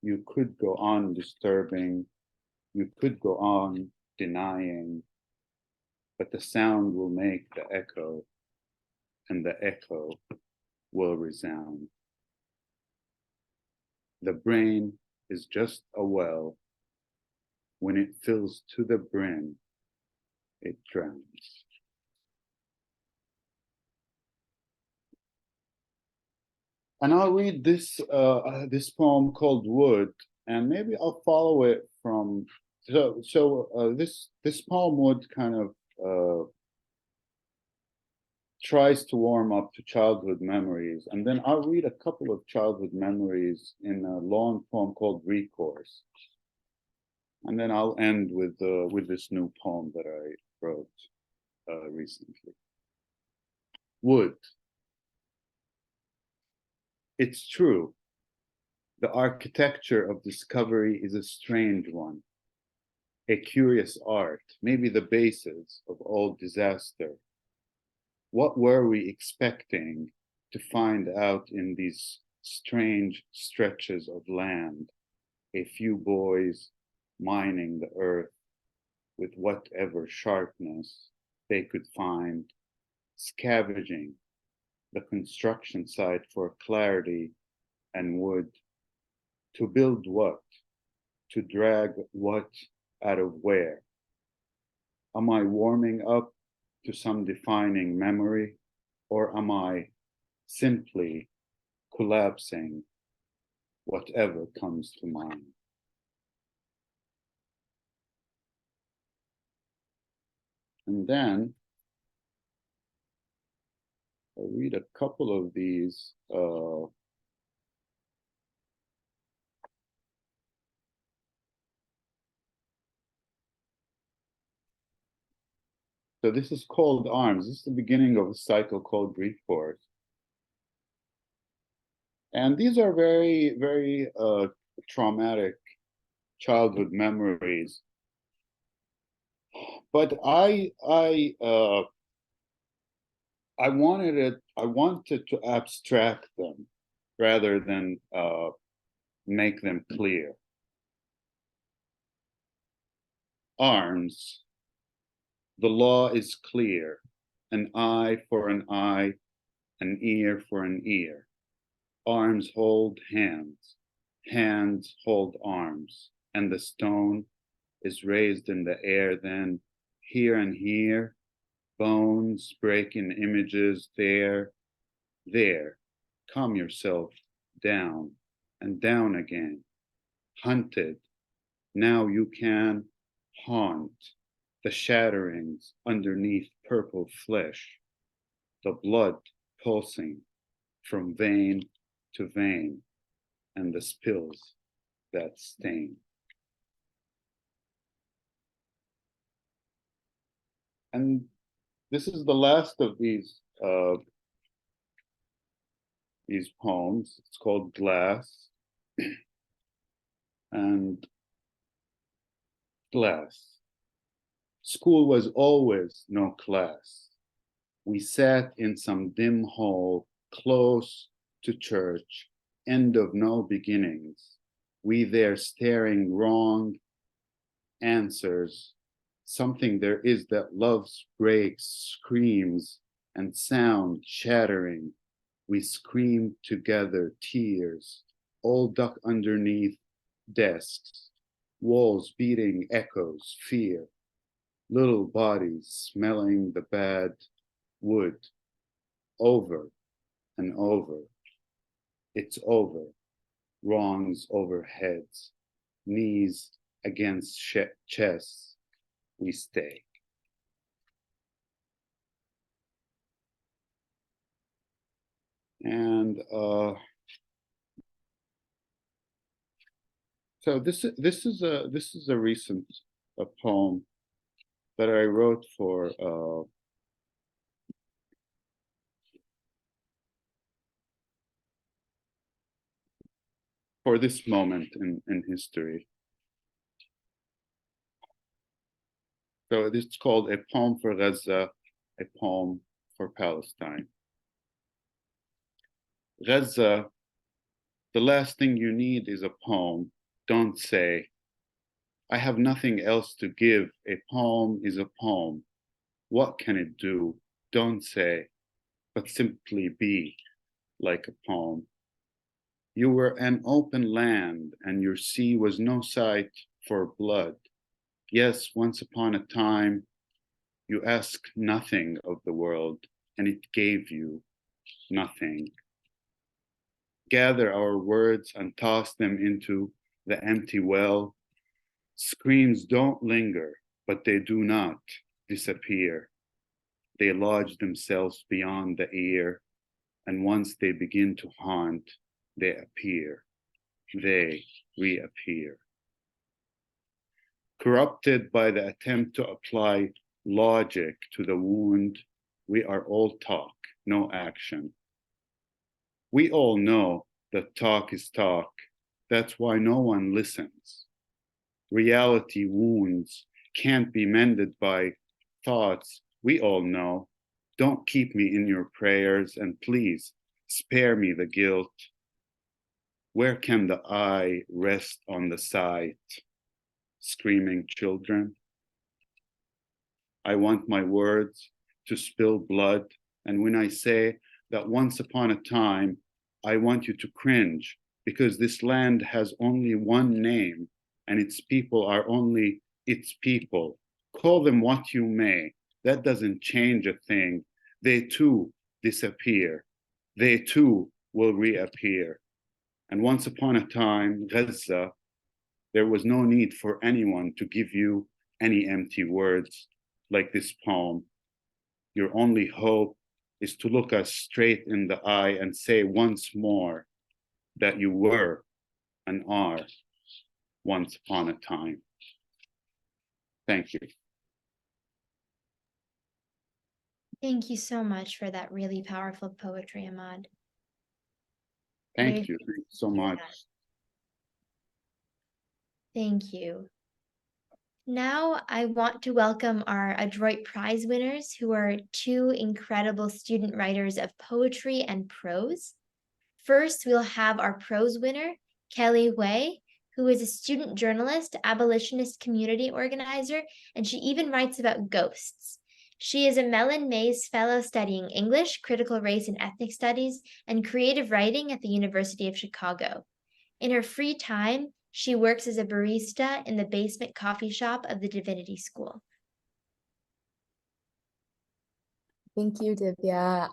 You could go on disturbing, you could go on denying, but the sound will make the echo, and the echo will resound. The brain is just a well. When it fills to the brim, it drowns. And I'll read this this poem called Wood, and maybe I'll follow it from. This poem would kind of tries to warm up to childhood memories, and then I'll read a couple of childhood memories in a long poem called Recourse, and then I'll end with this new poem that I wrote recently. Wood. It's true. The architecture of discovery is a strange one, a curious art, maybe the basis of all disaster. What were we expecting to find out in these strange stretches of land? A few boys mining the earth with whatever sharpness they could find, scavenging the construction site for clarity and wood. To build what? To drag what out of where? Am I warming up to some defining memory, or am I simply collapsing whatever comes to mind? And then I'll read a couple of these. So this is called Arms. This is the beginning of a cycle called Recourse. And these are very, very traumatic childhood memories. But I wanted to abstract them rather than make them clear. Arms. The law is clear. An eye for an eye, an ear for an ear. Arms hold hands, hands hold arms, and the stone is raised in the air. Then here and here, bones break in images. There, calm yourself down and down again. Hunted, now you can haunt the shatterings underneath purple flesh, the blood pulsing from vein to vein, and the spills that stain. And this is the last of these poems. It's called Glass. And glass. School was always no class. We sat in some dim hall close to church, end of no beginnings. We there staring wrong answers. Something there is that loves breaks, screams, and sound shattering. We screamed together, tears, all duck underneath desks, walls beating echoes, fear, little bodies smelling the bad wood, over and over. It's over, wrongs over heads, knees against chests, we stay. And so this is a recent poem that I wrote for this moment in history. So it's called A Poem for Gaza, a Poem for Palestine. Gaza, the last thing you need is a poem. Don't say, I have nothing else to give. A poem is a poem. What can it do? Don't say, but simply be like a poem. You were an open land, and your sea was no sight for blood. Yes, once upon a time, you asked nothing of the world, and it gave you nothing. Gather our words and toss them into the empty well. Screams don't linger, but they do not disappear. They lodge themselves beyond the ear, and once they begin to haunt, they appear. They reappear. Corrupted by the attempt to apply logic to the wound, we are all talk, no action. We all know that talk is talk. That's why no one listens. Reality wounds can't be mended by thoughts. We all know. Don't keep me in your prayers, and please spare me the guilt. Where can the eye rest on the sight? Screaming children. I want my words to spill blood, and when I say that once upon a time, I want you to cringe, because this land has only one name, and its people are only its people. Call them what you may, that doesn't change a thing. They too disappear. They too will reappear. And once upon a time, Gaza, there was no need for anyone to give you any empty words like this poem. Your only hope is to look us straight in the eye and say once more that you were and are once upon a time. Thank you. Thank you so much for that really powerful poetry, Ahmad. Thank you so much. Thank you. Now I want to welcome our Adroit Prize winners, who are two incredible student writers of poetry and prose. First, we'll have our prose winner, Kelly Way, who is a student journalist, abolitionist community organizer, and she even writes about ghosts. She is a Mellon Mays Fellow studying English, critical race and ethnic studies, and creative writing at the University of Chicago. In her free time, she works as a barista in the basement coffee shop of the Divinity School. Thank you, Divya.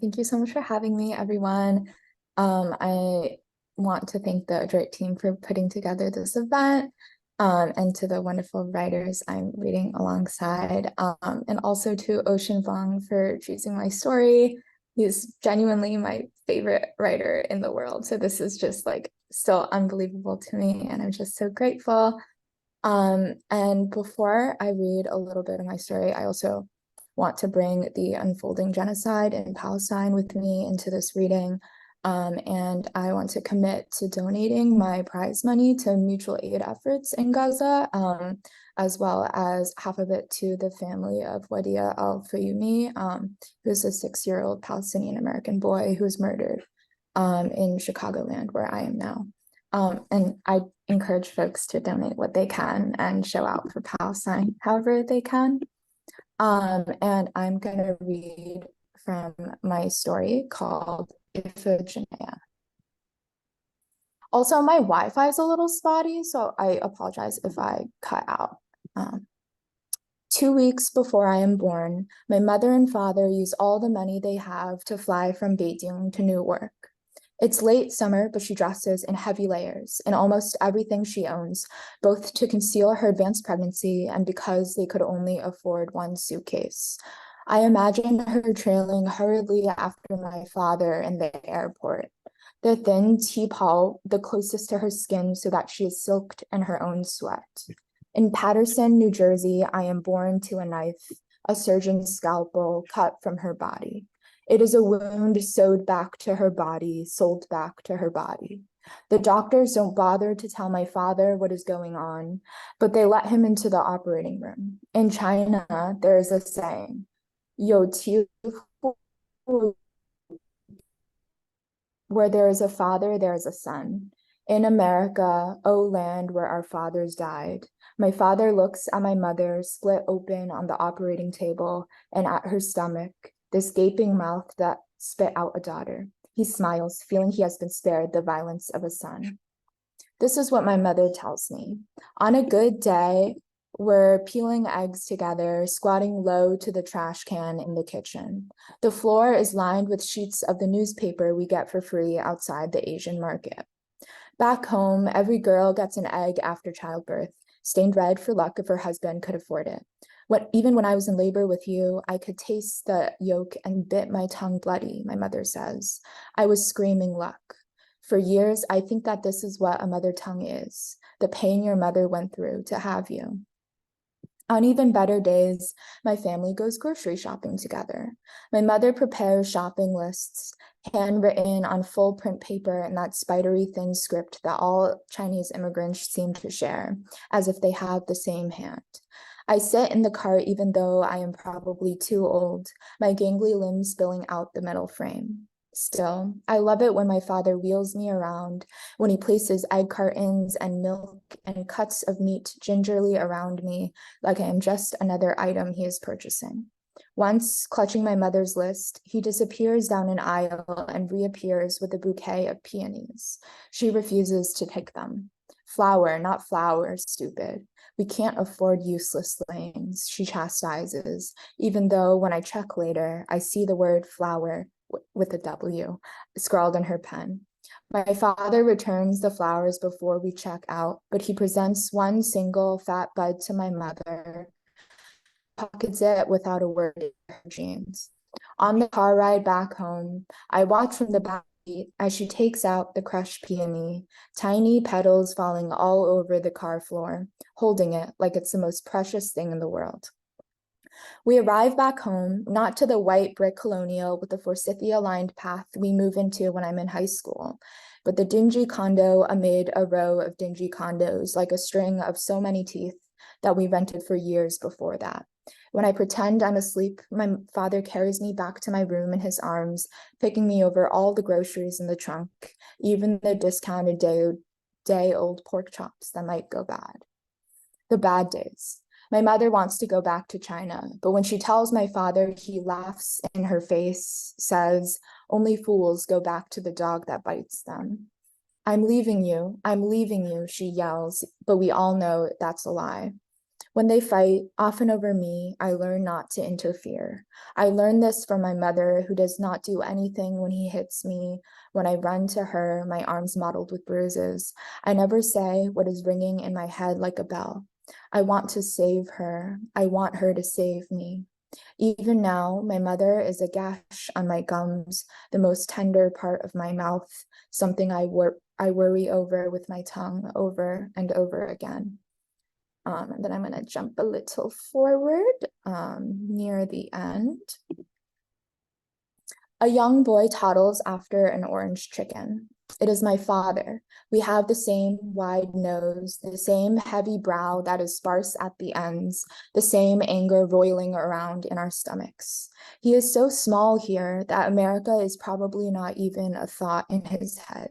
Thank you so much for having me, everyone. I want to thank the Adroit team for putting together this event, and to the wonderful writers I'm reading alongside, and also to Ocean Vuong for choosing my story. He's genuinely my favorite writer in the world. So this is just like still unbelievable to me, and I'm just so grateful. And before I read a little bit of my story, I also want to bring the unfolding genocide in Palestine with me into this reading. And I want to commit to donating my prize money to mutual aid efforts in Gaza, as well as half of it to the family of Wadia al-Fayumi, who's a 6-year-old Palestinian American boy who was murdered in Chicagoland, where I am now. And I encourage folks to donate what they can and show out for Palestine however they can. And I'm going to read from my story called Iphigenia. Also, my Wi-Fi is a little spotty, so I apologize if I cut out. 2 weeks before I am born, my mother and father use all the money they have to fly from Beijing to Newark. It's late summer, but she dresses in heavy layers in almost everything she owns, both to conceal her advanced pregnancy and because they could only afford one suitcase. I imagine her trailing hurriedly after my father in the airport, the thin teapot the closest to her skin so that she is silked in her own sweat. In Paterson, New Jersey, I am born to a knife, a surgeon's scalpel cut from her body. It is a wound sewed back to her body, sold back to her body. The doctors don't bother to tell my father what is going on, but they let him into the operating room. In China, there is a saying, 有其 where there is a father, there is a son. In America, O land where our fathers died, my father looks at my mother split open on the operating table and at her stomach, this gaping mouth that spit out a daughter. He smiles, feeling he has been spared the violence of a son. This is what my mother tells me. On a good day, we're peeling eggs together, squatting low to the trash can in the kitchen. The floor is lined with sheets of the newspaper we get for free outside the Asian market. Back home, every girl gets an egg after childbirth, stained red for luck if her husband could afford it. Even when I was in labor with you, I could taste the yolk and bit my tongue bloody, my mother says. I was screaming luck. For years, I think that this is what a mother tongue is, the pain your mother went through to have you. On even better days, my family goes grocery shopping together. My mother prepares shopping lists, handwritten on full print paper in that spidery thin script that all Chinese immigrants seem to share, as if they have the same hand. I sit in the cart even though I am probably too old, my gangly limbs spilling out the metal frame. Still, I love it when my father wheels me around, when he places egg cartons and milk and cuts of meat gingerly around me, like I am just another item he is purchasing. Once, clutching my mother's list, he disappears down an aisle and reappears with a bouquet of peonies. She refuses to pick them. Flower, not flowers, stupid. We can't afford useless things, she chastises, even though when I check later, I see the word flower with a W scrawled in her pen. My father returns the flowers before we check out, but he presents one single fat bud to my mother, pockets it without a word in her jeans. On the car ride back home, I watch from the back seat as she takes out the crushed peony, tiny petals falling all over the car floor, holding it like it's the most precious thing in the world. We arrive back home, not to the white brick colonial with the forsythia-lined path we move into when I'm in high school, but the dingy condo amid a row of dingy condos, like a string of so many teeth that we rented for years before that. When I pretend I'm asleep, my father carries me back to my room in his arms, picking me over all the groceries in the trunk, even the discounted day-old pork chops that might go bad. The bad days. My mother wants to go back to China, but when she tells my father, he laughs in her face, says, only fools go back to the dog that bites them. I'm leaving you, she yells, but we all know that's a lie. When they fight, often over me, I learn not to interfere. I learned this from my mother, who does not do anything when he hits me. When I run to her, my arms mottled with bruises, I never say what is ringing in my head like a bell. I want to save her. I want her to save me. Even now, my mother is a gash on my gums, the most tender part of my mouth, something I worry over with my tongue over and over again. And then I'm going to jump a little forward near the end. A young boy toddles after an orange chicken. It is my father. We have the same wide nose, the same heavy brow that is sparse at the ends, the same anger roiling around in our stomachs. He is so small here that America is probably not even a thought in his head.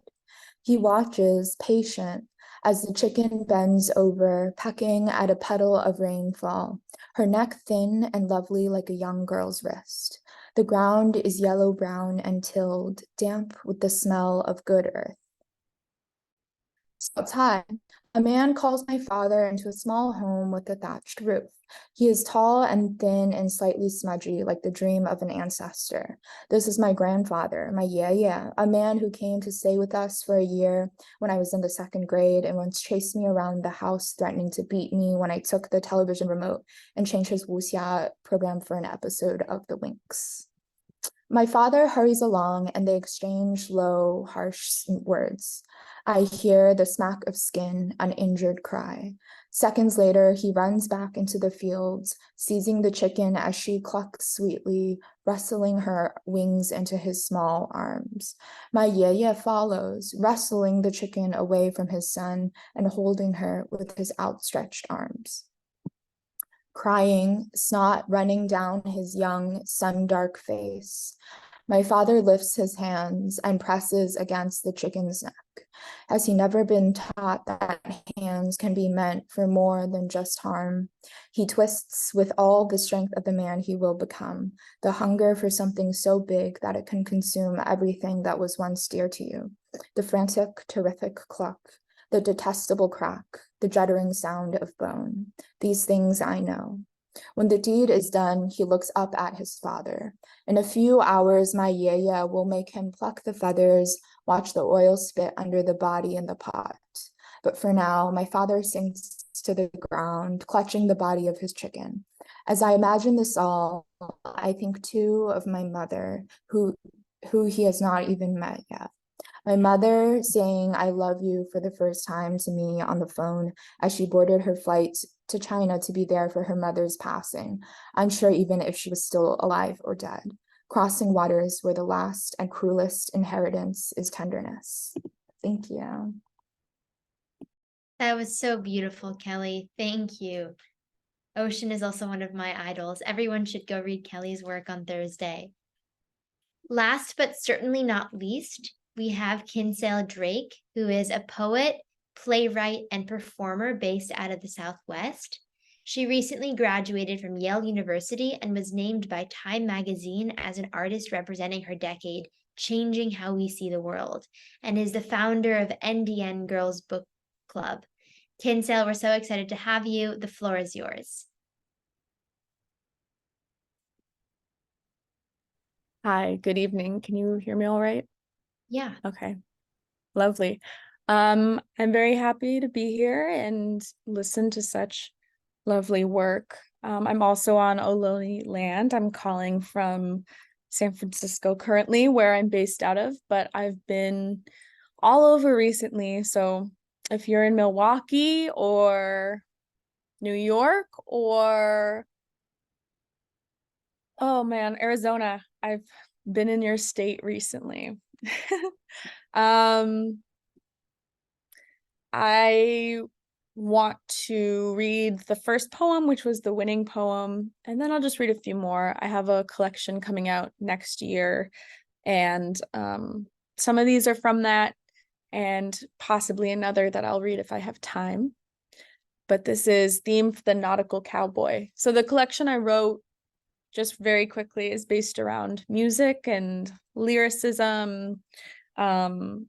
He watches, patient, as the chicken bends over, pecking at a petal of rainfall, her neck thin and lovely like a young girl's wrist. The ground is yellow-brown and tilled, damp with the smell of good earth. Outside, a man calls my father into a small home with a thatched roof. He is tall and thin and slightly smudgy, like the dream of an ancestor. This is my grandfather, my yaya, a man who came to stay with us for a year when I was in the 2nd grade and once chased me around the house, threatening to beat me when I took the television remote and changed his wuxia program for an episode of The Winx. My father hurries along and they exchange low, harsh words. I hear the smack of skin, an injured cry. Seconds later, he runs back into the fields, seizing the chicken as she clucks sweetly, wrestling her wings into his small arms. My yeye follows, wrestling the chicken away from his son and holding her with his outstretched arms. Crying, snot running down his young, sun-dark face. My father lifts his hands and presses against the chicken's neck. Has he never been taught that hands can be meant for more than just harm? He twists with all the strength of the man he will become, the hunger for something so big that it can consume everything that was once dear to you. The frantic, terrific cluck, the detestable crack, the juddering sound of bone. These things I know. When the deed is done, he looks up at his father. In a few hours, my yaya will make him pluck the feathers, watch the oil spit under the body in the pot. But for now, my father sinks to the ground, clutching the body of his chicken. As I imagine this all, I think too of my mother, who he has not even met yet. My mother saying I love you for the first time to me on the phone as she boarded her flight to China to be there for her mother's passing, unsure even if she was still alive or dead, crossing waters where the last and cruelest inheritance is tenderness. Thank you. That was so beautiful, Kelly. Thank you. Ocean is also one of my idols. Everyone should go read Kelly's work on Thursday. Last but certainly not least, we have Kinsale Drake, who is a poet, playwright, and performer based out of the Southwest. She recently graduated from Yale University and was named by Time magazine as an artist representing her decade, changing how we see the world, and is the founder of NDN Girls Book Club. Kinsale, we're so excited to have you. The floor is yours. Hi, good evening. Can you hear me all right? Yeah. Okay, lovely. I'm very happy to be here and listen to such lovely work. I'm also on Ohlone land. I'm calling from San Francisco currently, where I'm based out of, but I've been all over recently. So if you're in Milwaukee or New York or, oh man, Arizona, I've been in your state recently. I want to read the first poem, which was the winning poem, and then I'll just read a few more. I have a collection coming out next year, and some of these are from that, and possibly another that I'll read if I have time. But this is Theme for the Nautical Cowboy. So the collection I wrote, just very quickly, is based around music and lyricism.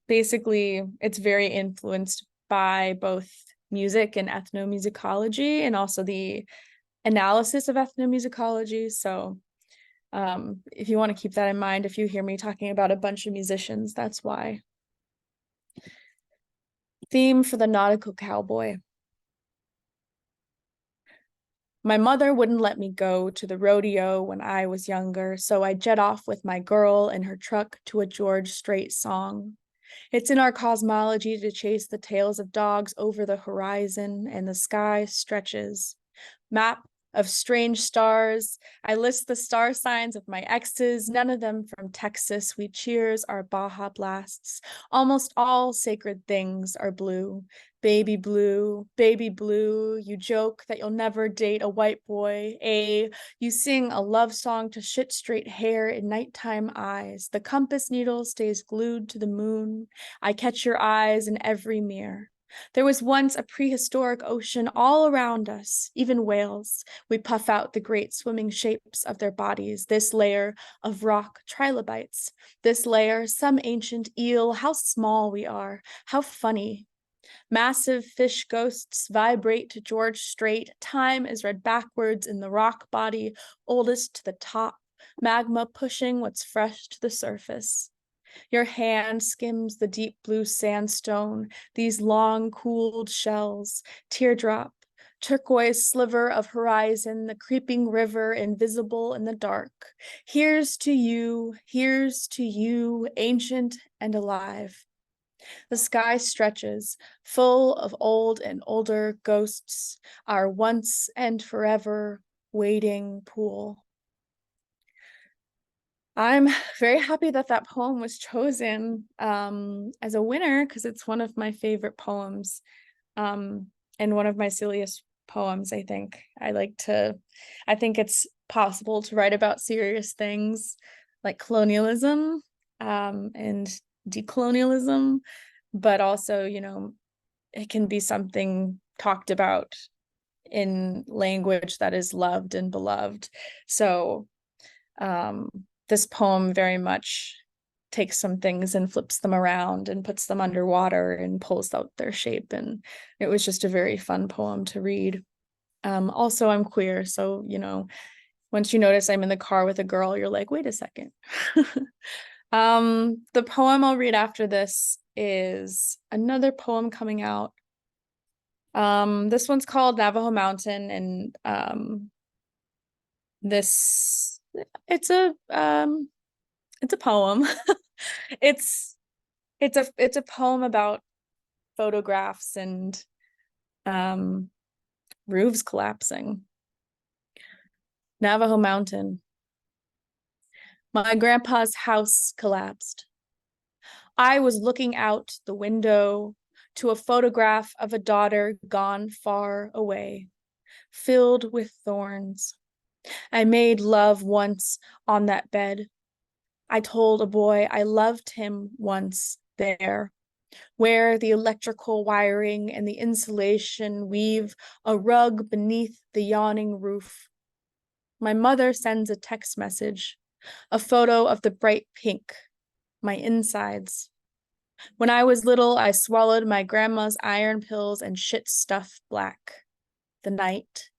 Basically, it's very influenced by both music and ethnomusicology and also the analysis of ethnomusicology. So if you want to keep that in mind, if you hear me talking about a bunch of musicians, that's why. Theme for the Nautical Cowboy. My mother wouldn't let me go to the rodeo when I was younger, so I jet off with my girl in her truck to a George Strait song. It's in our cosmology to chase the tails of dogs over the horizon, and the sky stretches. Map of strange stars. I list the star signs of my exes, none of them from Texas. We cheers our Baja Blasts. Almost all sacred things are blue. Baby blue, you joke that you'll never date a white boy. You sing a love song to shit straight hair in nighttime eyes. The compass needle stays glued to the moon. I catch your eyes in every mirror. There was once a prehistoric ocean all around us, even whales. We puff out the great swimming shapes of their bodies, this layer of rock trilobites, this layer, some ancient eel. How small we are, how funny. Massive fish ghosts vibrate to George Strait. Time is read backwards in the rock body, oldest to the top, magma pushing what's fresh to the surface. Your hand skims the deep blue sandstone, these long cooled shells, teardrop, turquoise sliver of horizon, the creeping river invisible in the dark. Here's to you, ancient and alive. The sky stretches, full of old and older ghosts, our once and forever waiting pool. I'm very happy that that poem was chosen as a winner because it's one of my favorite poems and one of my silliest poems, I think. I think it's possible to write about serious things like colonialism and decolonialism, but also, you know, it can be something talked about in language that is loved and beloved. So this poem very much takes some things and flips them around and puts them underwater and pulls out their shape. And it was just a very fun poem to read. Also, I'm queer. So, you know, once you notice I'm in the car with a girl, you're like, wait a second. The poem I'll read after this is another poem coming out. This one's called Navajo Mountain, and it's a poem. it's a poem about photographs and roofs collapsing. Navajo Mountain. My grandpa's house collapsed. I was looking out the window to a photograph of a daughter gone far away, filled with thorns. I made love once on that bed. I told a boy I loved him once there, where the electrical wiring and the insulation weave a rug beneath the yawning roof. My mother sends a text message, a photo of the bright pink, my insides. When I was little, I swallowed my grandma's iron pills and shit stuff black. The night.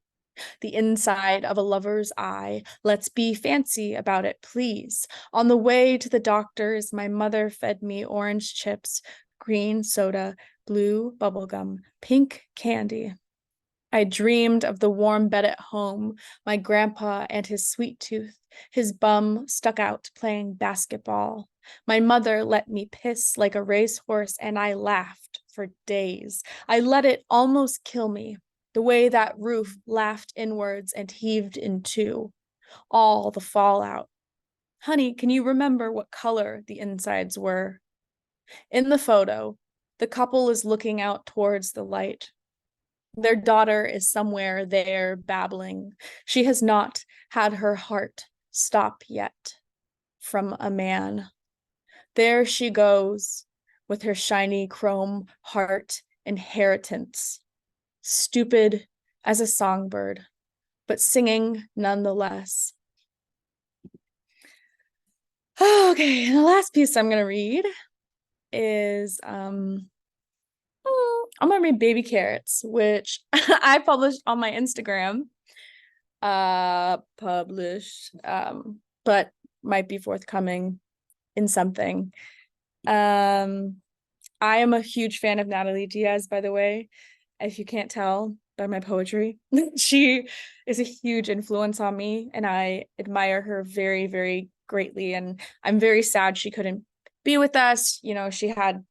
The inside of a lover's eye. Let's be fancy about it, please. On the way to the doctor's, my mother fed me orange chips, green soda, blue bubblegum, pink candy. I dreamed of the warm bed at home, my grandpa and his sweet tooth, his bum stuck out playing basketball. My mother let me piss like a racehorse, and I laughed for days. I let it almost kill me. The way that roof laughed inwards and heaved in two, all the fallout. Honey, can you remember what color the insides were? In the photo, the couple is looking out towards the light. Their daughter is somewhere there babbling. She has not had her heart stop yet from a man. There she goes with her shiny chrome heart inheritance. Stupid as a songbird, but singing nonetheless. Okay, and the last piece I'm going to read is, I'm going to read Baby Carrots, which I published on my Instagram, but might be forthcoming in something. I am a huge fan of Natalie Diaz, by the way. If you can't tell by my poetry, she is a huge influence on me, and I admire her very, very greatly. And I'm very sad she couldn't be with us. You know, she had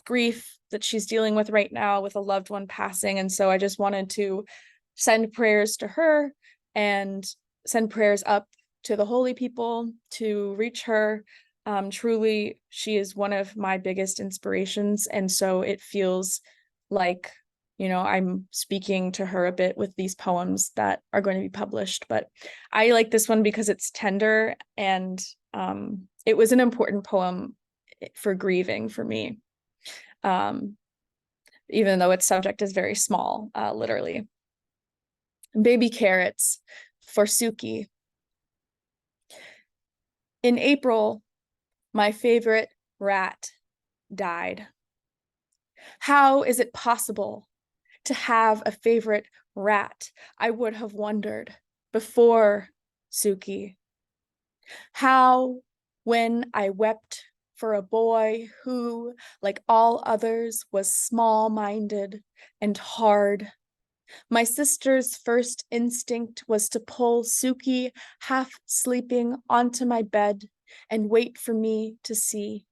grief that she's dealing with right now with a loved one passing. And so I just wanted to send prayers to her and send prayers up to the holy people to reach her. Truly, she is one of my biggest inspirations. And so it feels like, I'm speaking to her a bit with these poems that are going to be published. But I like this one because it's tender, and it was an important poem for grieving for me, even though its subject is very small, literally. Baby Carrots for Suki. In April, my favorite rat died. How is it possible to have a favorite rat? I would have wondered before Suki. How, when I wept for a boy who, like all others, was small-minded and hard, my sister's first instinct was to pull Suki half sleeping onto my bed and wait for me to see.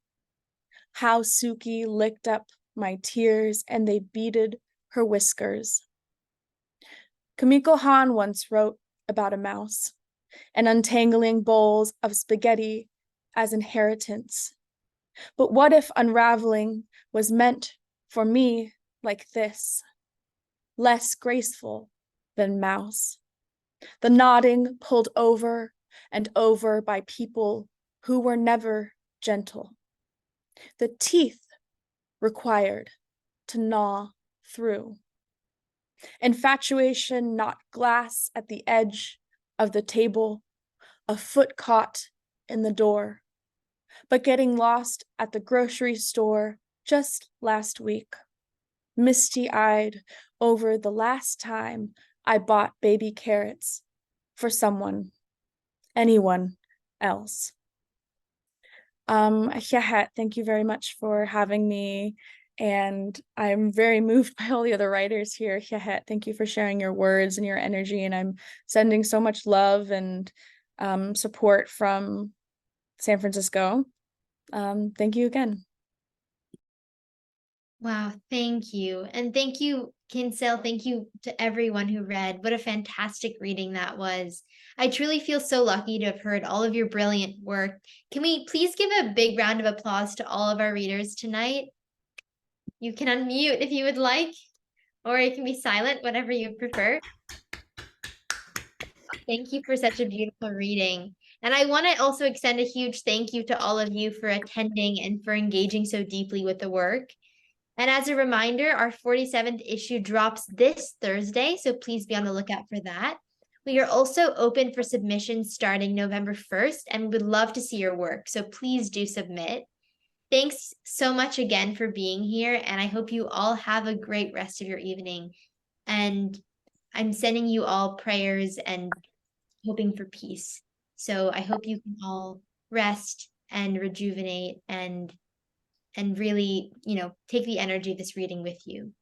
How Suki licked up my tears and they beaded her whiskers. Kamiko Han once wrote about a mouse and untangling bowls of spaghetti as inheritance. But what if unraveling was meant for me like this? Less graceful than mouse. The nodding pulled over and over by people who were never gentle. The teeth required to gnaw through. Infatuation knocked glass at the edge of the table, a foot caught in the door, but getting lost at the grocery store just last week, misty-eyed over the last time I bought baby carrots for someone, anyone else. Yahat, thank you very much for having me. And I'm very moved by all the other writers here. Yahat, thank you for sharing your words and your energy. And I'm sending so much love and support from San Francisco. Thank you again. Wow, thank you. And thank you, Kinsale. Thank you to everyone who read. What a fantastic reading that was. I truly feel so lucky to have heard all of your brilliant work. Can we please give a big round of applause to all of our readers tonight? You can unmute if you would like, or it can be silent, whatever you prefer. Thank you for such a beautiful reading. And I want to also extend a huge thank you to all of you for attending and for engaging so deeply with the work. And as a reminder, our 47th issue drops this Thursday, so please be on the lookout for that. We are also open for submissions starting November 1st, and we would love to see your work, so please do submit. Thanks so much again for being here, and I hope you all have a great rest of your evening. And I'm sending you all prayers and hoping for peace. So I hope you can all rest and rejuvenate and really, take the energy of this reading with you.